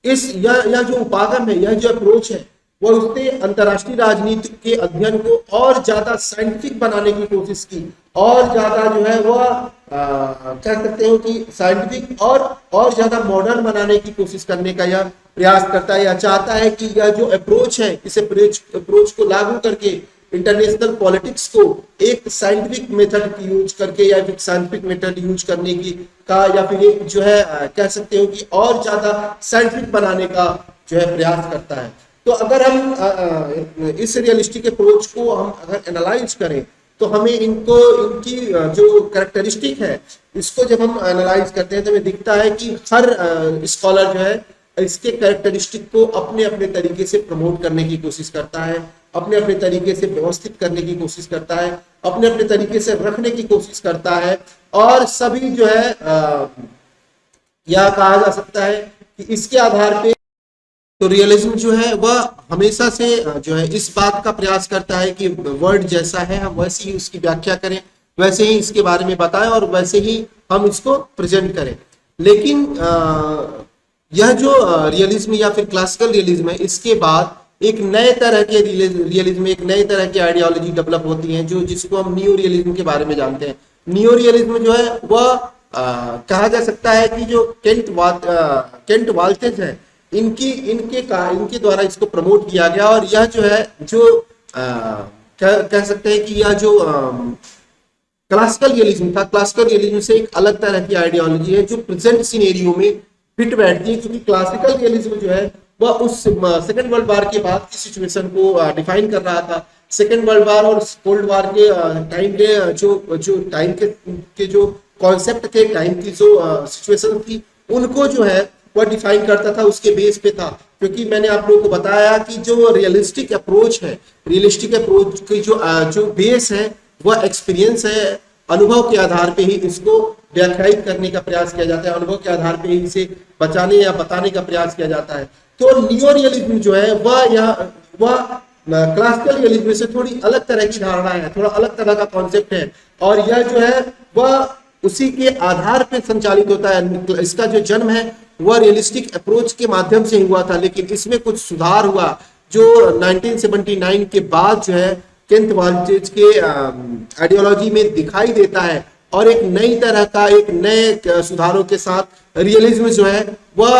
जो उपागम है, यह जो अप्रोच है, वह उसने अंतरराष्ट्रीय राजनीति के अध्ययन को और ज्यादा साइंटिफिक बनाने की कोशिश की, और ज्यादा जो है वह कह सकते हो कि साइंटिफिक और ज्यादा मॉडर्न बनाने की कोशिश करने का यह प्रयास करता है। यह चाहता है कि यह जो अप्रोच है, इस अप्रोच को लागू करके इंटरनेशनल पॉलिटिक्स को एक साइंटिफिक मेथड की यूज करके या फिर साइंटिफिक मेथड यूज करने की का या फिर एक जो है कह सकते हो कि और ज्यादा साइंटिफिक बनाने का जो है प्रयास करता है। तो अगर हम इस रियलिस्टिक अप्रोच को हम अगर एनालाइज करें तो हमें इनकी जो कैरेक्टरिस्टिक है, इसको जब हम एनालाइज करते हैं तो हमें दिखता है कि हर स्कॉलर जो है इसके कैरेक्टरिस्टिक को अपने अपने तरीके से प्रमोट करने की कोशिश करता है, अपने अपने तरीके से व्यवस्थित करने की कोशिश करता है, अपने अपने तरीके से रखने की कोशिश करता है। और सभी जो है यह कहा जा सकता है कि इसके आधार पे तो रियलिज्म जो है वह हमेशा से जो है इस बात का प्रयास करता है कि वर्ड जैसा है हम वैसे ही उसकी व्याख्या करें, वैसे ही इसके बारे में बताएं और वैसे ही हम इसको प्रेजेंट करें। लेकिन यह जो रियलिज्म या फिर क्लासिकल रियलिज्म है, इसके बाद एक नए तरह के रियलिज्म, एक नए तरह की आइडियोलॉजी डेवलप होती है जिसको हम नियो रियलिज्म के बारे में जानते हैं। नियो रियलिज्म जो है वह कहा जा सकता है कि जो केंट वाल्टेज है, इनके द्वारा इसको प्रमोट किया गया। और यह जो है जो कह सकते हैं कि यह जो क्लासिकल रियलिज्म था, क्लासिकल रियलिज्म से एक अलग तरह की आइडियोलॉजी है जो प्रेजेंट सिनेरियो में फिट बैठती है, क्योंकि क्लासिकल रियलिज्म जो है वह उस सेकेंड वर्ल्ड वॉर के बाद की सिचुएशन को डिफाइन कर रहा था। सेकेंड वर्ल्ड वॉर और कोल्ड वॉर के टाइम के जो टाइम के जो कॉन्सेप्ट थे, टाइम की जो सिचुएशन थी, उनको जो है वह डिफाइन करता था, उसके बेस पे था। क्योंकि मैंने आप लोगों को बताया कि जो रियलिस्टिक अप्रोच है, रियलिस्टिक अप्रोच की जो बेस है वह एक्सपीरियंस है, अनुभव के आधार पे ही इसको व्याख्यायित करने का प्रयास किया जाता है, अनुभव के आधार पे ही इसे बचाने या बताने का प्रयास किया जाता है। तो नियो रियलिज्म जो है वह क्लासिकल रियलिज्म से थोड़ी अलग तरह की धारणा है, थोड़ा अलग तरह का कॉन्सेप्ट है, और यह जो है वह उसी के आधार पे संचालित होता है। इसका जो जन्म है वह रियलिस्टिक अप्रोच के माध्यम से हुआ था, लेकिन इसमें कुछ सुधार हुआ जो 1979 के बाद जो है केंट वाल्टेज के आइडियोलॉजी में दिखाई देता है, और एक नई तरह का, एक नए सुधारों के साथ रियलिज्म जो है वह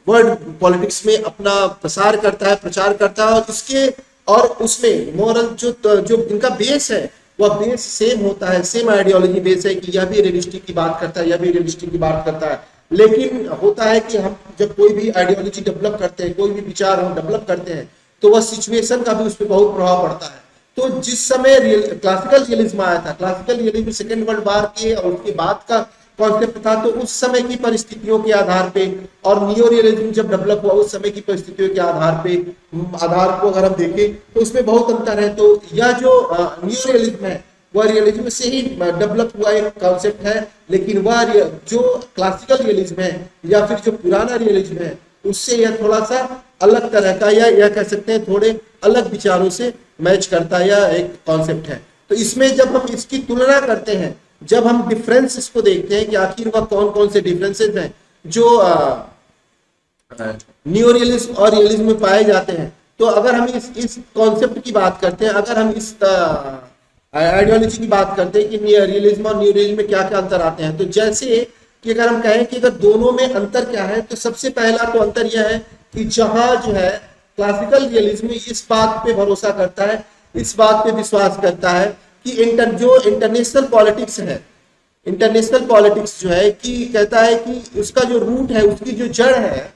वर्ल्ड पॉलिटिक्स में अपना प्रचार करता है, और उसमें मॉरल जो इनका बेस है वह बेस सेम होता है, सेम आइडियोलॉजी बेस है कि यह भी रियलिस्टिक की बात करता है, यह भी रियलिस्टिक की बात करता है। लेकिन होता है कि हम जब कोई भी आइडियोलॉजी डेवलप करते हैं, कोई भी विचार हम डेवलप करते हैं, तो वह सिचुएशन का भी उस पर बहुत प्रभाव पड़ता है। तो जिस समय क्लासिकल रियलिज्म आया था, classical realism second world war के और उसके बाद का कॉन्सेप्ट था, तो उस समय की परिस्थितियों के आधार पे, और नियो रियलिज्म जब डेवलप हुआ उस समय की परिस्थितियों के आधार को अगर हम देखें तो उसमें बहुत अंतर है। तो यह जो नियो रियलिज्म है वह रियलिज्म से ही डेवलप हुआ एक कॉन्सेप्ट है, लेकिन वह जो क्लासिकल रियलिज्म है या फिर जो पुराना रियलिज्म है उससे यह थोड़ा सा अलग तरह का, या यह कह सकते हैं थोड़े अलग विचारों से मैच करता है, यह एक कॉन्सेप्ट है। तो इसमें जब हम इसकी तुलना करते हैं, जब हम डिफरेंस इसको देखते हैं कि आखिर वह कौन कौन से डिफरेंसेस हैं जो न्यू रियलिज्म और रियलिज्म में पाए जाते हैं, तो अगर हम इस कॉन्सेप्ट की बात करते हैं, अगर हम इस आइडियोलॉजी की बात करते हैं कि रियलिज्म और न्यू रियलिज्म में क्या क्या अंतर आते हैं, तो जैसे कि अगर हम कहें कि अगर दोनों में अंतर क्या है, तो सबसे पहला तो अंतर यह है कि जहां जो है क्लासिकल रियलिज्म इस बात पे भरोसा करता है, इस बात पे विश्वास करता है कि जो इंटरनेशनल पॉलिटिक्स है, इंटरनेशनल पॉलिटिक्स जो है कि कहता है कि उसका जो रूट है, उसकी जो जड़ है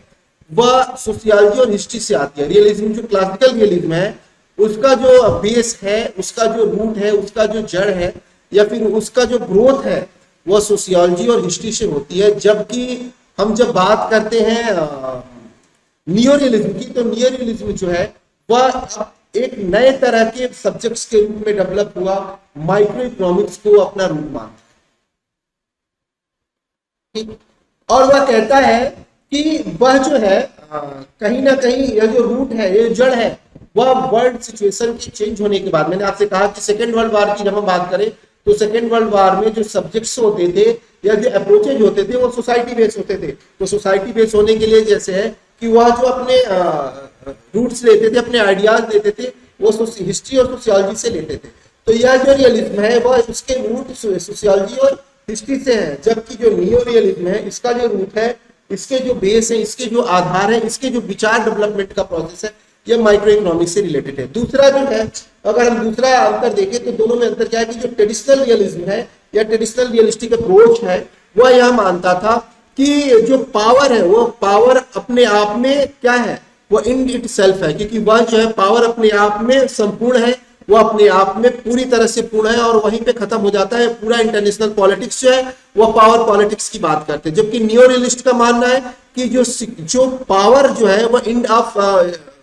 वह सोशियोलॉजी और हिस्ट्री से आती है। रियलिज्म जो क्लासिकल रियलिज्म है उसका जो बेस है, उसका जो रूट है, उसका जो जड़ है या फिर उसका जो ग्रोथ है वह सोशियोलॉजी और हिस्ट्री से होती है। जबकि हम जब बात करते हैं नियो रियलिज्म की, तो नियो रियलिज्म जो है वह एक नए तरह के सब्जेक्ट्स के रूप में डेवलप हुआ, माइक्रो इकोनॉमिक्स को अपना रूप मानता है, और वह कहता है कि वह जो है कहीं ना कहीं यह जो रूट है, ये जड़ है, वह वर्ल्ड सिचुएशन के चेंज होने के बाद, मैंने आपसे कहा कि सेकेंड वर्ल्ड वॉर की जब हम बात करें तो सेकेंड वर्ल्ड वॉर में जो सब्जेक्ट्स होते थे या जो अप्रोचेज होते थे वो सोसाइटी बेस्ड होते थे। तो सोसाइटी बेस्ड होने के लिए जैसे है कि वह जो अपने रूट्स लेते थे, अपने आइडियाज लेते थे, वो हिस्ट्री और सोशियोलॉजी से लेते थे। तो यह जो रियलिज्म है वह उसके रूट सोशियोलॉजी और हिस्ट्री से है, जबकि जो नियो रियलिज्म है इसका जो रूट है, इसके जो बेस है, इसके जो आधार है, इसके जो विचार डेवलपमेंट का प्रोसेस है, यह माइक्रो इकोनॉमिक्स से रिलेटेड है। दूसरा जो है, अगर हम दूसरा अंतर देखें तो दोनों में अंतर क्या है कि जो ट्रेडिशनल रियलिज्म है या ट्रेडिशनल रियलिस्टिक अप्रोच है वह यह मानता था कि जो पावर है वो पावर अपने आप में क्या है, वो इन इट सेल्फ है, क्योंकि वह जो है पावर अपने आप में संपूर्ण है, वो अपने आप में पूरी तरह से पूर्ण है और वहीं पे खत्म हो जाता है। पूरा इंटरनेशनल पॉलिटिक्स जो है वो पावर पॉलिटिक्स की बात करते हैं, जबकि नियो रियलिस्ट का मानना है कि जो पावर जो है वो एंड ऑफ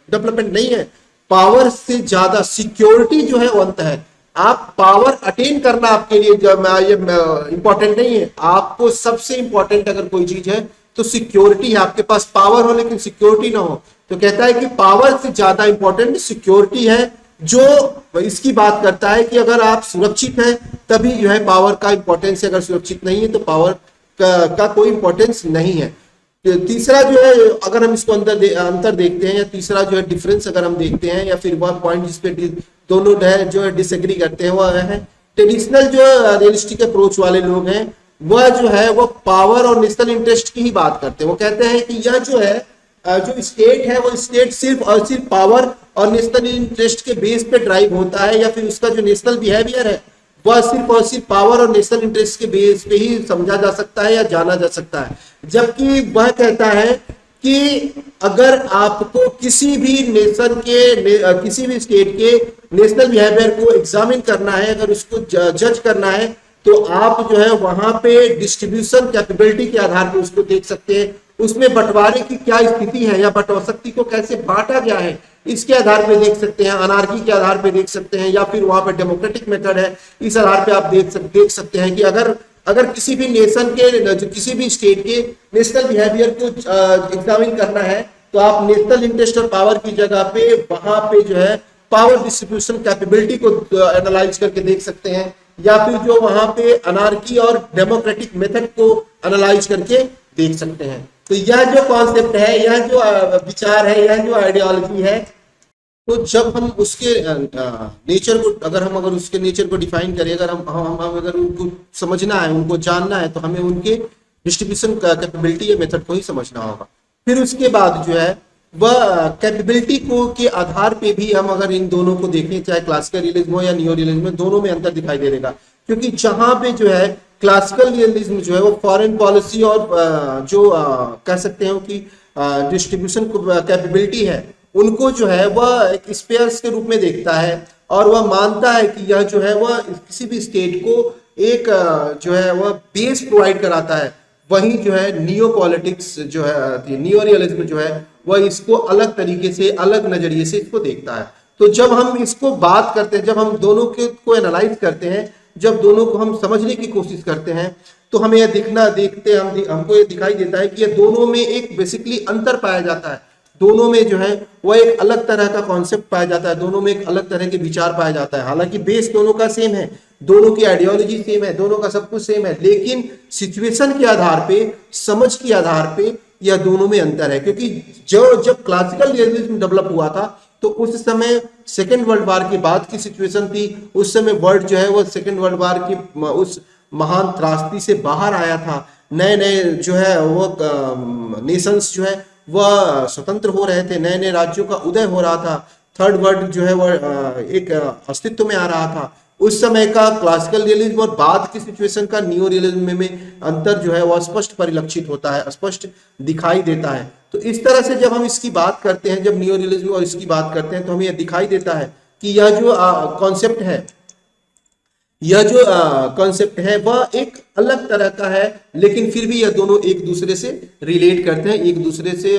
डेवलपमेंट नहीं है, पावर से ज्यादा सिक्योरिटी जो है वो अंत है। आप पावर अटेन करना आपके लिए ये इंपॉर्टेंट नहीं है, आपको सबसे इंपॉर्टेंट अगर कोई चीज है तो सिक्योरिटी है। आपके पास पावर हो लेकिन सिक्योरिटी ना हो, तो कहता है कि पावर से ज्यादा इंपॉर्टेंट सिक्योरिटी है, जो इसकी बात करता है कि अगर आप सुरक्षित हैं तभी जो है पावर का इंपॉर्टेंस है, अगर सुरक्षित नहीं है तो पावर का कोई इंपॉर्टेंस नहीं है। तीसरा जो है, अगर हम इसको अंतर देखते हैं या तीसरा जो है डिफरेंस अगर हम देखते हैं या फिर वह पॉइंट जिसपे दोनों जो है डिसएग्री करते हैं, वह है ट्रेडिशनल जो रियलिस्टिक अप्रोच वाले लोग हैं वह जो है वो पावर और नेशनल इंटरेस्ट की ही बात करते हैं। वो कहते हैं कि यह जो है जो स्टेट है वो स्टेट सिर्फ और सिर्फ पावर और नेशनल इंटरेस्ट के बेस पे ड्राइव होता है, या फिर उसका जो नेशनल बिहेवियर है वह सिर्फ और सिर्फ पावर और नेशनल इंटरेस्ट के बेस पे ही समझा जा सकता है या जाना जा सकता है। जबकि वह कहता है कि अगर आपको किसी भी नेशन के किसी भी स्टेट के नेशनल बिहेवियर को एग्जामिन करना है, अगर उसको जज करना है, तो आप जो है वहां पे डिस्ट्रीब्यूशन कैपेबिलिटी के आधार पर उसको देख सकते हैं, उसमें बंटवारे की क्या स्थिति है या शक्ति को कैसे बांटा गया है इसके आधार पे देख सकते हैं, अनार्की के आधार पे देख सकते हैं, या फिर वहां पे डेमोक्रेटिक मेथड है, इस आधार पे आप देख सकते हैं कि अगर किसी भी नेशन के किसी भी स्टेट के नेशनल बिहेवियर को एग्जामिन करना है तो आप नेशनल इंटरेस्ट और पावर की जगह पे वहां पे जो है पावर डिस्ट्रीब्यूशन कैपेबिलिटी को एनालाइज करके देख सकते हैं, या फिर जो वहां पे अनार्की और डेमोक्रेटिक मेथड को एनालाइज करके देख सकते हैं। तो यह जो कॉन्सेप्ट है, यह जो विचार है, यह जो आइडियोलॉजी है, तो जब हम उसके नेचर को अगर उसके नेचर को डिफाइन करें, अगर हम अगर उनको समझना है, उनको जानना है, तो हमें उनके डिस्ट्रीब्यूशन कैपेबिलिटी या मेथड को ही समझना होगा। फिर उसके बाद जो है वह कैपेबिलिटी को के आधार पे भी हम अगर इन दोनों को देखें, चाहे क्लासिकल रियलिज्म हो या नियो रियलिज्म, दोनों में अंतर दिखाई दे देगा। क्योंकि जहां पे जो है क्लासिकल रियलिज्म जो है वो फॉरेन पॉलिसी और जो कह सकते हैं कि डिस्ट्रीब्यूशन कैपेबिलिटी है, उनको जो है वह एक स्पेयर्स के रूप में देखता है, और वह मानता है कि यह जो है वह किसी भी स्टेट को एक जो है वह बेस प्रोवाइड कराता है। वहीं जो है नियो पॉलिटिक्स जो है, नियो रियलिज्म जो है वह इसको अलग तरीके से, अलग नजरिए से इसको देखता है। तो जब हम इसको बात करते हैं, जब हम दोनों के को एनालाइज करते हैं, जब दोनों को हम समझने की कोशिश करते हैं, तो हमें यह हमको ये दिखाई देता है कि ये दोनों में एक बेसिकली अंतर पाया जाता है। दोनों में जो है वह एक अलग तरह का कॉन्सेप्ट पाया जाता है, दोनों में एक अलग तरह के विचार पाया जाता है। हालांकि बेस दोनों का सेम है, दोनों की आइडियोलॉजी सेम है, दोनों का सब कुछ सेम है, लेकिन सिचुएशन के आधार पे, समझ के आधार पे यह दोनों में अंतर है। क्योंकि जब क्लासिकल रियलिज्म डेवलप हुआ था तो उस समय सेकेंड वर्ल्ड वार के बाद की सिचुएशन थी। उस समय वर्ल्ड जो है वो सेकेंड वर्ल्ड वार की उस महान त्रासदी से बाहर आया था। नए नए जो है वो नेशंस जो है वह स्वतंत्र हो रहे थे, नए नए राज्यों का उदय हो रहा था, थर्ड वर्ल्ड जो है वह एक अस्तित्व में आ रहा था। उस समय का क्लासिकल रियलिज्म और बाद की सिचुएशन का नियो रियलिज्म में अंतर जो है वह स्पष्ट परिलक्षित होता है, स्पष्ट दिखाई देता है। तो इस तरह से जब हम इसकी बात करते हैं, जब नियो रियलिज्म और इसकी बात करते हैं, तो हमें यह दिखाई देता है कि यह जो कॉन्सेप्ट है, यह जो कॉन्सेप्ट है वह एक अलग तरह का है, लेकिन फिर भी यह दोनों एक दूसरे से रिलेट करते हैं, एक दूसरे से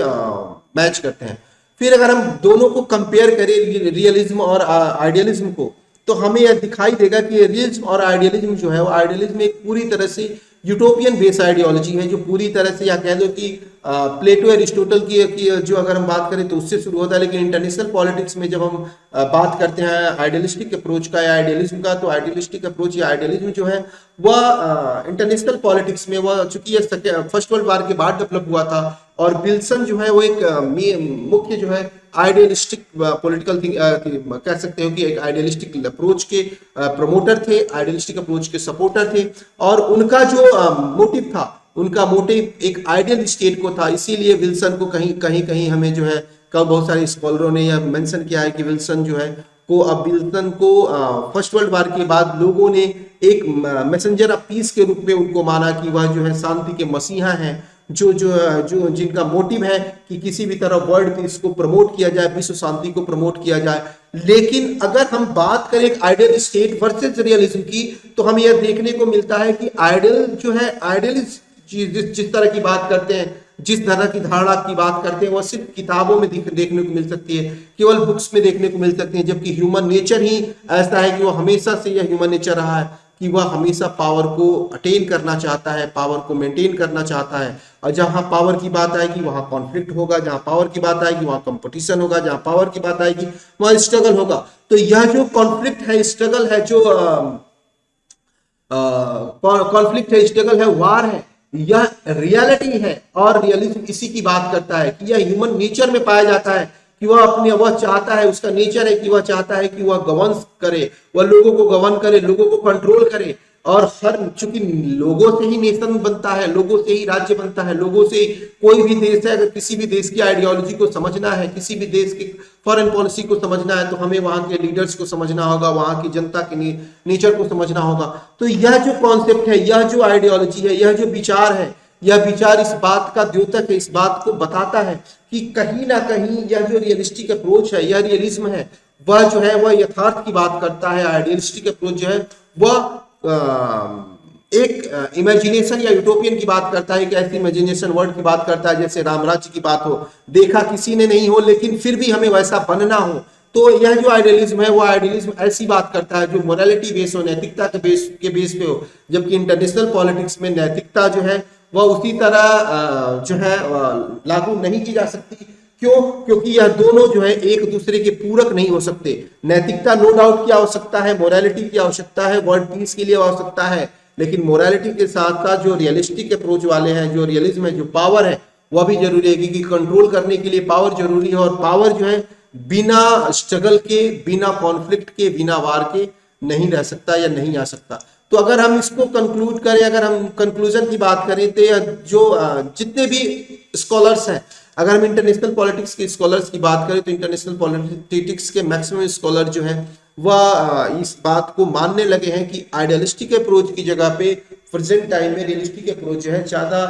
मैच करते हैं। फिर अगर हम दोनों को कंपेयर करें, रियलिज्म और आइडियलिज्म को, तो हमें यह दिखाई देगा कि रियलिज्म और आइडियलिज्म जो है वो आइडियलिज्म एक पूरी तरह से यूटोपियन बेस आइडियोलॉजी है, जो पूरी तरह से या कह दो कि प्लेटो एरिस्टोटल की जो अगर हम बात करें तो उससे शुरू होता है। लेकिन इंटरनेशनल पॉलिटिक्स में जब हम बात करते हैं आइडियलिस्टिक अप्रोच का या आइडियलिज्म का, तो आइडियलिस्टिक अप्रोच या आइडियलिज्म जो है वह इंटरनेशनल पॉलिटिक्स में वह चूंकि यह फर्स्ट वर्ल्ड वार के बाद डेवलप हुआ था, और विल्सन जो है वो एक मुख्य जो है आइडियलिस्टिक पॉलिटिकल थिंक कह सकते हो कि एक आइडियलिस्टिक अप्रोच के प्रमोटर थे, आइडियलिस्टिक अप्रोच के सपोर्टर थे, और उनका जो मोटिव था, उनका मोटिव एक आइडियल स्टेट को था। इसीलिए विल्सन को कहीं हमें जो है कल बहुत सारे स्कॉलरों ने यह मेंशन किया है कि विल्सन जो है विल्सन को फर्स्ट वर्ल्ड वार के बाद लोगों ने एक मैसेंजर ऑफ पीस के रूप में उनको माना कि वह जो है शांति के मसीहा हैं, जो जिनका मोटिव है कि किसी भी तरह वर्ल्ड पीस को प्रमोट किया जाए, विश्व शांति को प्रमोट किया जाए। लेकिन अगर हम बात करें एक आइडियल स्टेट वर्सेस रियलिज्म की, तो हमें यह देखने को मिलता है कि आइडियल जो है, आइडियलिस्ट जिस तरह की बात करते हैं, जिस तरह की धारणा की बात करते हैं, वह सिर्फ किताबों में देखने को मिल सकती है, केवल बुक्स में देखने को मिल सकती है। जबकि ह्यूमन नेचर ही ऐसा है कि वह हमेशा से यह ह्यूमन नेचर रहा है कि वह हमेशा पावर को अटेन करना चाहता है, पावर को मेंटेन करना चाहता है। और जहां पावर की बात आएगी वहां कॉन्फ्लिक्ट होगा, जहां पावर की बात आएगी वहां कंपटीशन होगा, जहां पावर की बात आएगी वहां स्ट्रगल होगा। तो यह जो कॉन्फ्लिक्ट है, स्ट्रगल है, जो कॉन्फ्लिक्ट है, स्ट्रगल है, वार है, यह रियलिटी है। और रियलिज्म इसी की बात करता है कि यह ह्यूमन नेचर में पाया जाता है कि वह चाहता है, उसका नेचर है कि वह चाहता है कि वह गवर्न करे, वह लोगों को गवर्न करे, लोगों को कंट्रोल करे। और हर चूंकि लोगों से ही नेशन बनता है, लोगों से ही राज्य बनता है, लोगों से कोई भी देश है, अगर किसी भी देश की आइडियोलॉजी को समझना है, किसी भी देश की फॉरेन पॉलिसी को समझना है, तो हमें वहां के लीडर्स को समझना होगा, वहां की जनता के नेचर को समझना होगा। तो यह जो कॉन्सेप्ट है, यह जो आइडियोलॉजी है, यह जो विचार है, यह विचार इस बात का द्योतक है, इस बात को बताता है कि कहीं ना कहीं यह जो रियलिस्टिक अप्रोच है, यह रियलिज्म है, वह जो है वह यथार्थ की बात करता है। आइडियलिस्टिक अप्रोच जो है वह एक इमेजिनेशन या यूटोपियन की बात करता है, एक ऐसी इमेजिनेशन वर्ल्ड की बात करता है जैसे राम राज्य की बात हो, देखा किसी ने नहीं हो लेकिन फिर भी हमें वैसा बनना हो। तो यह जो आइडियलिज्म है, वो आइडियलिज्म ऐसी बात करता है जो मोरालिटी बेस हो, नैतिकता के बेस पे हो। जबकि इंटरनेशनल पॉलिटिक्स में नैतिकता जो है वह उसी तरह जो है लागू नहीं की जा सकती। क्यों? क्योंकि यह दोनों जो है एक दूसरे के पूरक नहीं हो सकते। नैतिकता नो डाउट की आवश्यकता है, मोरालिटी की आवश्यकता है, वर्ल्ड पीस के लिए आवश्यकता है, लेकिन मोरालिटी के साथ साथ जो रियलिस्टिक अप्रोच वाले हैं, जो रियलिज्म है, जो पावर है, वह भी जरूरी है, क्योंकि कंट्रोल करने के लिए पावर जरूरी है। और पावर जो है बिना स्ट्रगल के, बिना कॉन्फ्लिक्ट के, बिना वार के नहीं रह सकता या नहीं आ सकता। तो अगर हम इसको कंक्लूड करें, अगर हम कंक्लूजन की बात करें, तो जो जितने भी स्कॉलर्स हैं, अगर हम इंटरनेशनल पॉलिटिक्स के स्कॉलर्स की बात करें, तो इंटरनेशनल पॉलिटिक्स के मैक्सिमम स्कॉलर जो है वह इस बात को मानने लगे हैं कि आइडियलिस्टिक अप्रोच की जगह पे प्रेजेंट टाइम में रियलिस्टिक अप्रोच जो है ज्यादा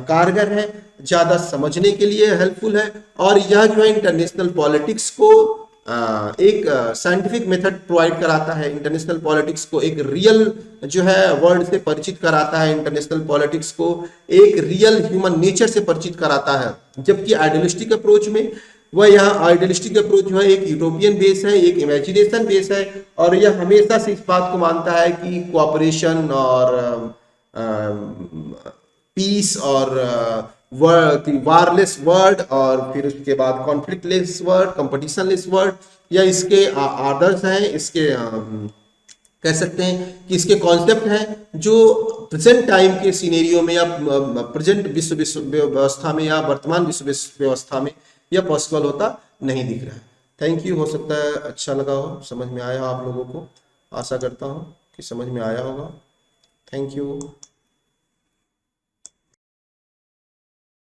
कारगर है, ज्यादा समझने के लिए हेल्पफुल है। और यह जो है इंटरनेशनल पॉलिटिक्स को एक साइंटिफिक मेथड प्रोवाइड कराता है, इंटरनेशनल पॉलिटिक्स को एक रियल जो है वर्ल्ड से परिचित कराता है, इंटरनेशनल पॉलिटिक्स को एक रियल ह्यूमन नेचर से परिचित कराता है। जबकि आइडियलिस्टिक अप्रोच में वह यहाँ आइडियलिस्टिक अप्रोच जो है एक यूटोपियन बेस है, एक इमेजिनेशन बेस है, और यह हमेशा से इस बात को मानता है कि कोऑपरेशन और पीस और वारलेस वर्ल्ड, और फिर उसके बाद कॉन्फ्लिक्टलेस वर्ल्ड, कंपटीशनलेस वर्ल्ड, या इसके आदर्श हैं, इसके कह सकते हैं कि इसके कॉन्सेप्ट हैं जो प्रेजेंट टाइम के सिनेरियो में या प्रेजेंट विश्व व्यवस्था में या वर्तमान विश्व व्यवस्था में यह पॉसिबल होता नहीं दिख रहा है। Thank you. हो सकता है अच्छा लगा हो, समझ में आया हो आप लोगों को, आशा करता हूँ कि समझ में आया होगा। Thank you.